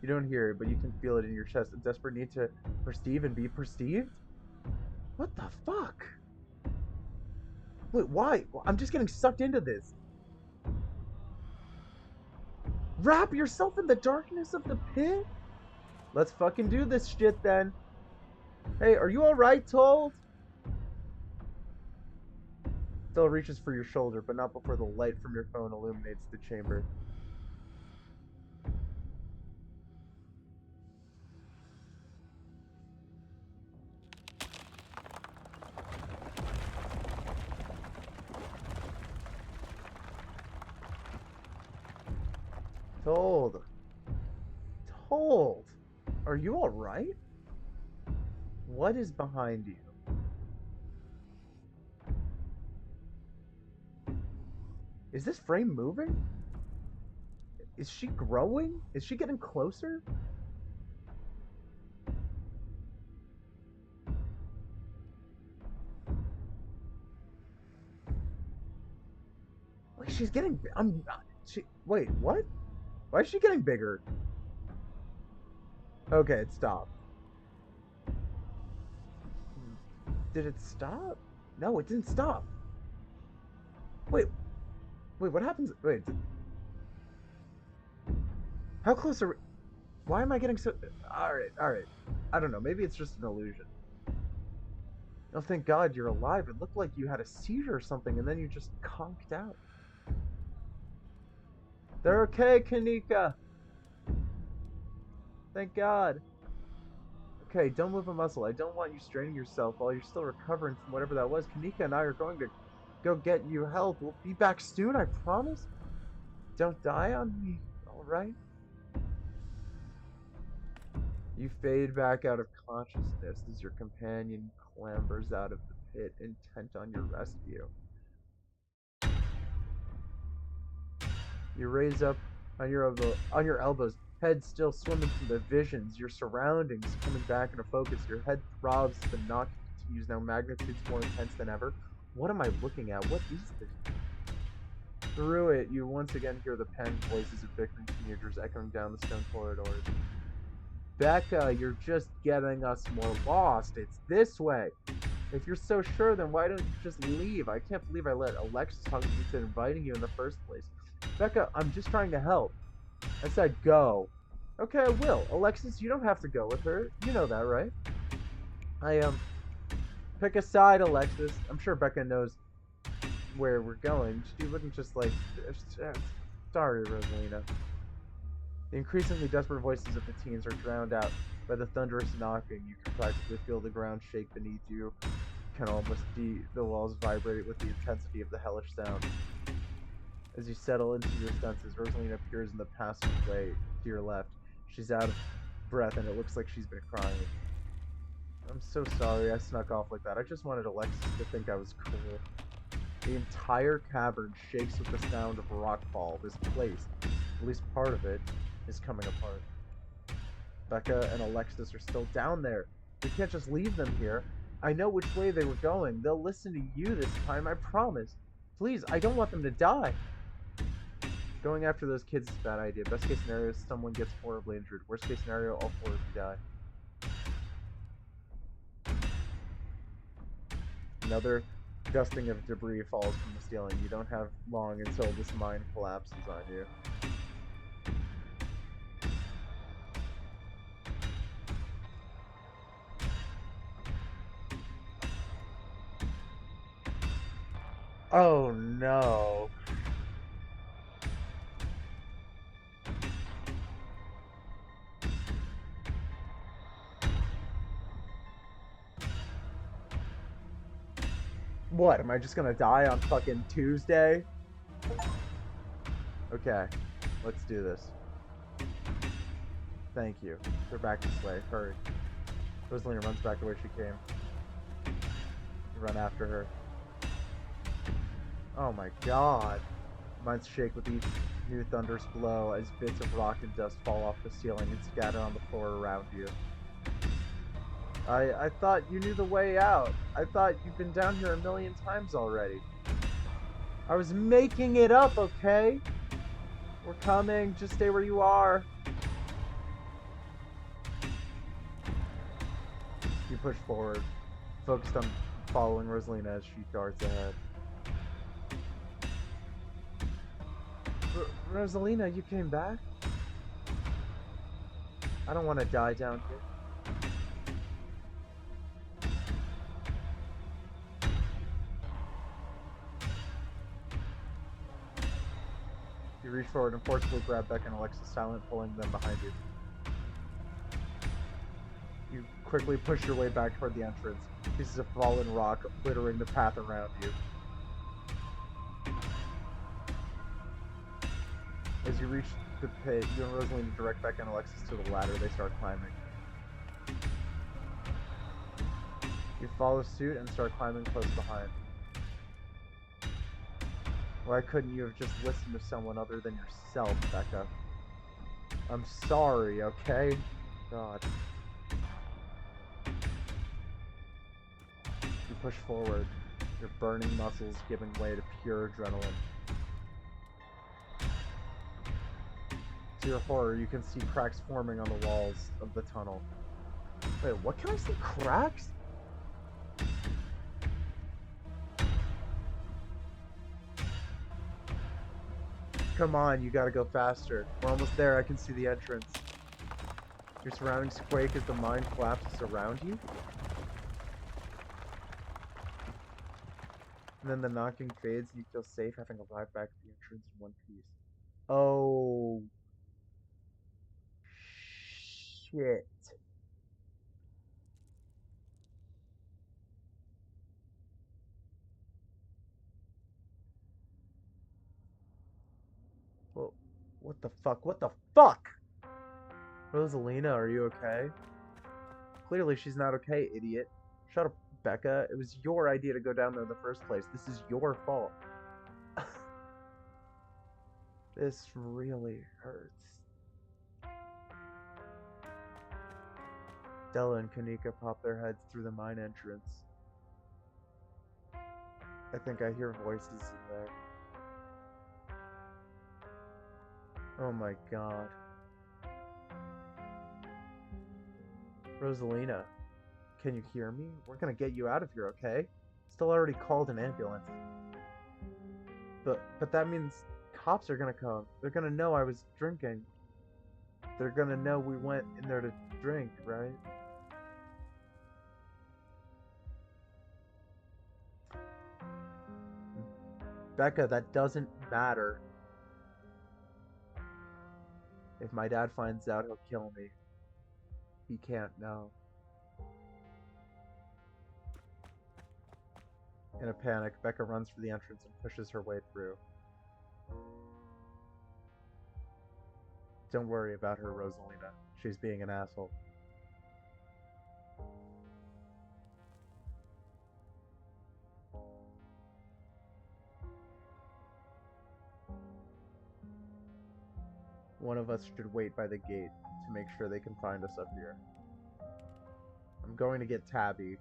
You don't hear it, but you can feel it in your chest. A desperate need to perceive and be perceived? What the fuck? Wait, why? I'm just getting sucked into this. Wrap yourself in the darkness of the pit? Let's fucking do this shit then. Hey, are you alright, Told? Stella reaches for your shoulder, but not before the light from your phone illuminates the chamber. Told. Told. Are you alright? What is behind you? Is this frame moving? Is she growing? Is she getting closer? Like she's getting. Wait, what? Why is she getting bigger? Okay, it stopped. Did it stop? No, it didn't stop. Wait, what happens? Wait, how close are we? Why am I getting so... Alright. I don't know, maybe it's just an illusion. Oh, thank God you're alive. It looked like you had a seizure or something, and then you just conked out. They're okay, Kanika! Thank God. Okay, don't move a muscle. I don't want you straining yourself while you're still recovering from whatever that was. Kanika and I are going to go get you help. We'll be back soon, I promise. Don't die on me, alright? You fade back out of consciousness as your companion clambers out of the pit, intent on your rescue. You raise up on your elbows, head still swimming through the visions, your surroundings coming back into focus. Your head throbs as the knock continues, now magnitudes more intense than ever. What am I looking at? What is this? Through it, you once again hear the panicked voices of bickering teenagers echoing down the stone corridors. Becca, you're just getting us more lost. It's this way. If you're so sure, then why don't you just leave? I can't believe I let Alexis talk me into inviting you in the first place. Becca, I'm just trying to help. I said go. Okay, I will. Alexis, you don't have to go with her. You know that, right? Pick a side, Alexis. I'm sure Becca knows where we're going. She wouldn't just like... Sorry, Rosalina. The increasingly desperate voices of the teens are drowned out by the thunderous knocking. You can practically feel the ground shake beneath you. You can almost see the walls vibrate with the intensity of the hellish sound. As you settle into your senses, Rosalina appears in the passageway to your left. She's out of breath and it looks like she's been crying. I'm so sorry I snuck off like that. I just wanted Alexis to think I was cool. The entire cavern shakes with the sound of rockfall. This place, at least part of it, is coming apart. Becca and Alexis are still down there. We can't just leave them here. I know which way they were going. They'll listen to you this time, I promise. Please, I don't want them to die. Going after those kids is a bad idea. Best case scenario is someone gets horribly injured. Worst case scenario, all 4 of you die. Another dusting of debris falls from the ceiling. You don't have long until this mine collapses on you. Oh no. What, am I just gonna die on fucking Tuesday? Okay, let's do this. Thank you. They're back this way. Hurry. Rosalina runs back the way she came. You run after her. Oh my god. Minds shake with each new thunderous blow as bits of rock and dust fall off the ceiling and scatter on the floor around you. I thought you knew the way out. I thought you've been down here a million times already. I was making it up, okay? We're coming. Just stay where you are. You push forward, focused on following Rosalina as she darts ahead. Rosalina, you came back? I don't want to die down here. You reach forward and forcefully grab Becca and Alexis, silent, pulling them behind you. You quickly push your way back toward the entrance, pieces of fallen rock littering the path around you. As you reach the pit, you and Rosalina direct Becca and Alexis to the ladder. They start climbing. You follow suit and start climbing close behind. Why couldn't you have just listened to someone other than yourself, Becca? I'm sorry, okay? God. You push forward, your burning muscles giving way to pure adrenaline. To your horror, you can see cracks forming on the walls of the tunnel. Wait, what can I see? Cracks? Come on, you gotta go faster. We're almost there. I can see the entrance. Your surroundings quake as the mine collapses around you. And then the knocking fades and you feel safe having arrived back at the entrance in one piece. Oh, shit. Well, what the fuck? What the fuck? Rosalina, are you okay? Clearly she's not okay, idiot. Shut up, Becca. It was your idea to go down there in the first place. This is your fault. This really hurts. Della and Kanika pop their heads through the mine entrance. I think I hear voices in there. Oh my god. Rosalina, can you hear me? We're gonna get you out of here, okay? Still already called an ambulance. But that means cops are gonna come. They're gonna know I was drinking. They're gonna know we went in there to drink, right? Becca, that doesn't matter. If my dad finds out, he'll kill me. He can't know. In a panic, Becca runs for the entrance and pushes her way through. Don't worry about her, Rosalina. She's being an asshole. One of us should wait by the gate to make sure they can find us up here. I'm going to get Tabby.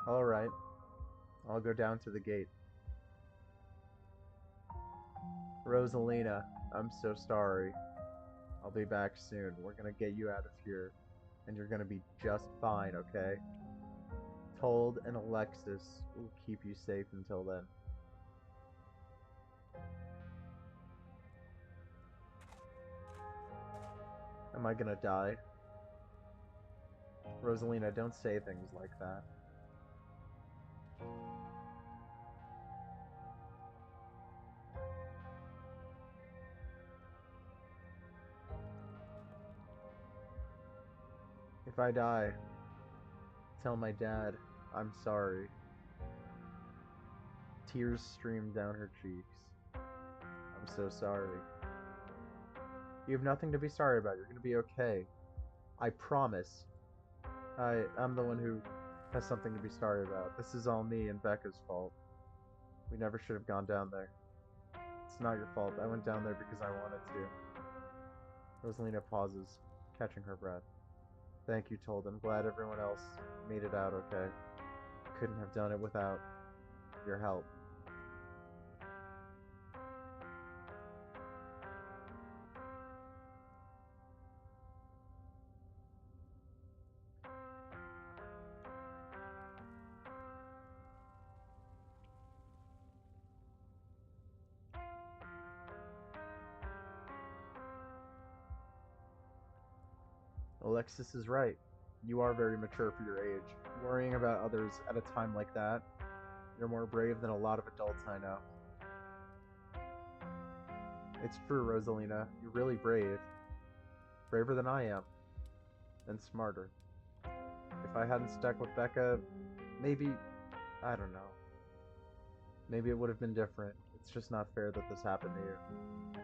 Alright. I'll go down to the gate. Rosalina, I'm so sorry. I'll be back soon. We're gonna get you out of here. And you're gonna be just fine, okay? Told and Alexis will keep you safe until then. Am I gonna die? Rosalina, don't say things like that. If I die, tell my dad I'm sorry. Tears streamed down her cheeks. I'm so sorry. You have nothing to be sorry about. You're gonna be okay. I promise. I'm the one who has something to be sorry about. This is all me and Becca's fault. We never should have gone down there. It's not your fault. I went down there because I wanted to. Rosalina pauses, catching her breath. Thank you, Told. I'm glad everyone else made it out okay. Couldn't have done it without your help. Alexis is right. You are very mature for your age. Worrying about others at a time like that, you're more brave than a lot of adults I know. It's true, Rosalina. You're really brave. Braver than I am. And smarter. If I hadn't stuck with Becca, maybe... I don't know. Maybe it would have been different. It's just not fair that this happened to you.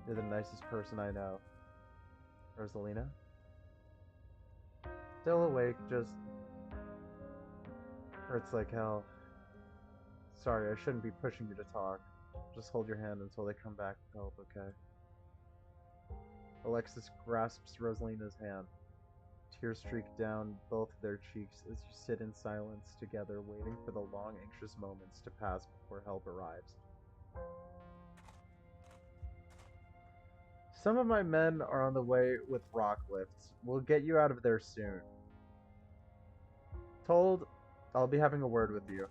You're the nicest person I know. Rosalina? Still awake, just... hurts like hell. Sorry, I shouldn't be pushing you to talk. Just hold your hand until they come back with help, okay? Alexis grasps Rosalina's hand. Tears streak down both their cheeks as you sit in silence together, waiting for the long, anxious moments to pass before help arrives. Some of my men are on the way with rock lifts. We'll get you out of there soon. Told, I'll be having a word with you.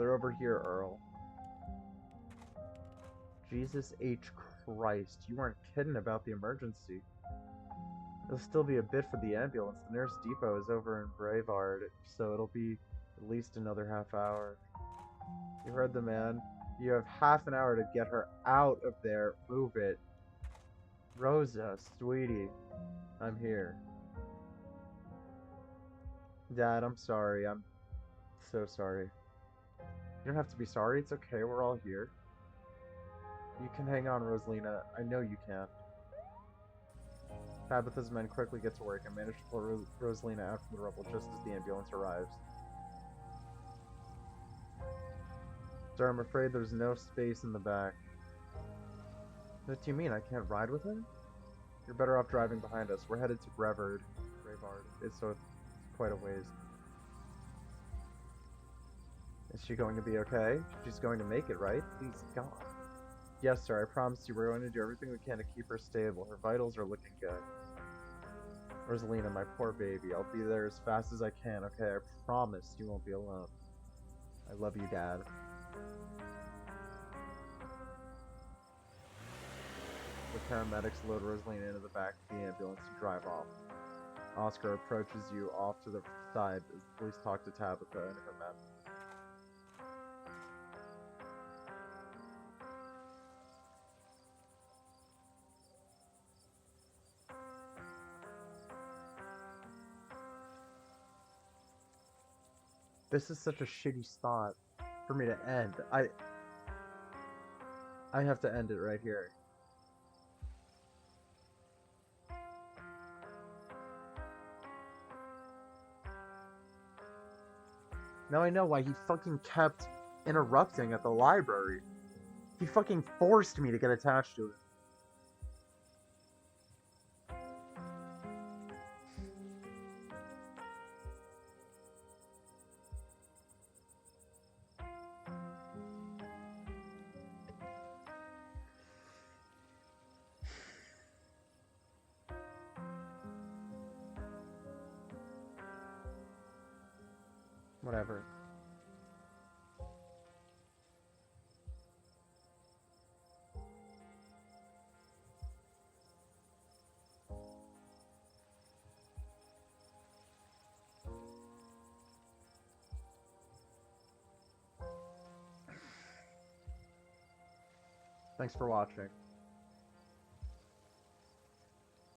They're over here, Earl. Jesus H. Christ, you weren't kidding about the emergency. It'll still be a bit for the ambulance. The nearest depot is over in Brevard, so it'll be at least another half hour. You heard the man. You have half an hour to get her out of there. Move it. Rosa, sweetie, I'm here. Dad, I'm sorry. I'm so sorry. You don't have to be sorry. It's okay. We're all here. You can hang on, Rosalina. I know you can. Tabitha's men quickly get to work and manage to pull Rosalina out from the rubble just as the ambulance arrives. Sir, I'm afraid there's no space in the back. What do you mean? I can't ride with him? You're better off driving behind us. We're headed to Brevard. It's quite a ways. Is she going to be okay? She's going to make it, right? Please, God. Yes, sir. I promise you we're going to do everything we can to keep her stable. Her vitals are looking good. Rosalina, my poor baby. I'll be there as fast as I can, okay? I promise you won't be alone. I love you, Dad. The paramedics load Rosalina into the back of the ambulance and drive off. Oscar approaches you off to the side as the police talk to Tabitha and her men. This is such a shitty spot for me to end. I have to end it right here. Now I know why he fucking kept interrupting at the library. He fucking forced me to get attached to it. Whatever. Thanks for watching.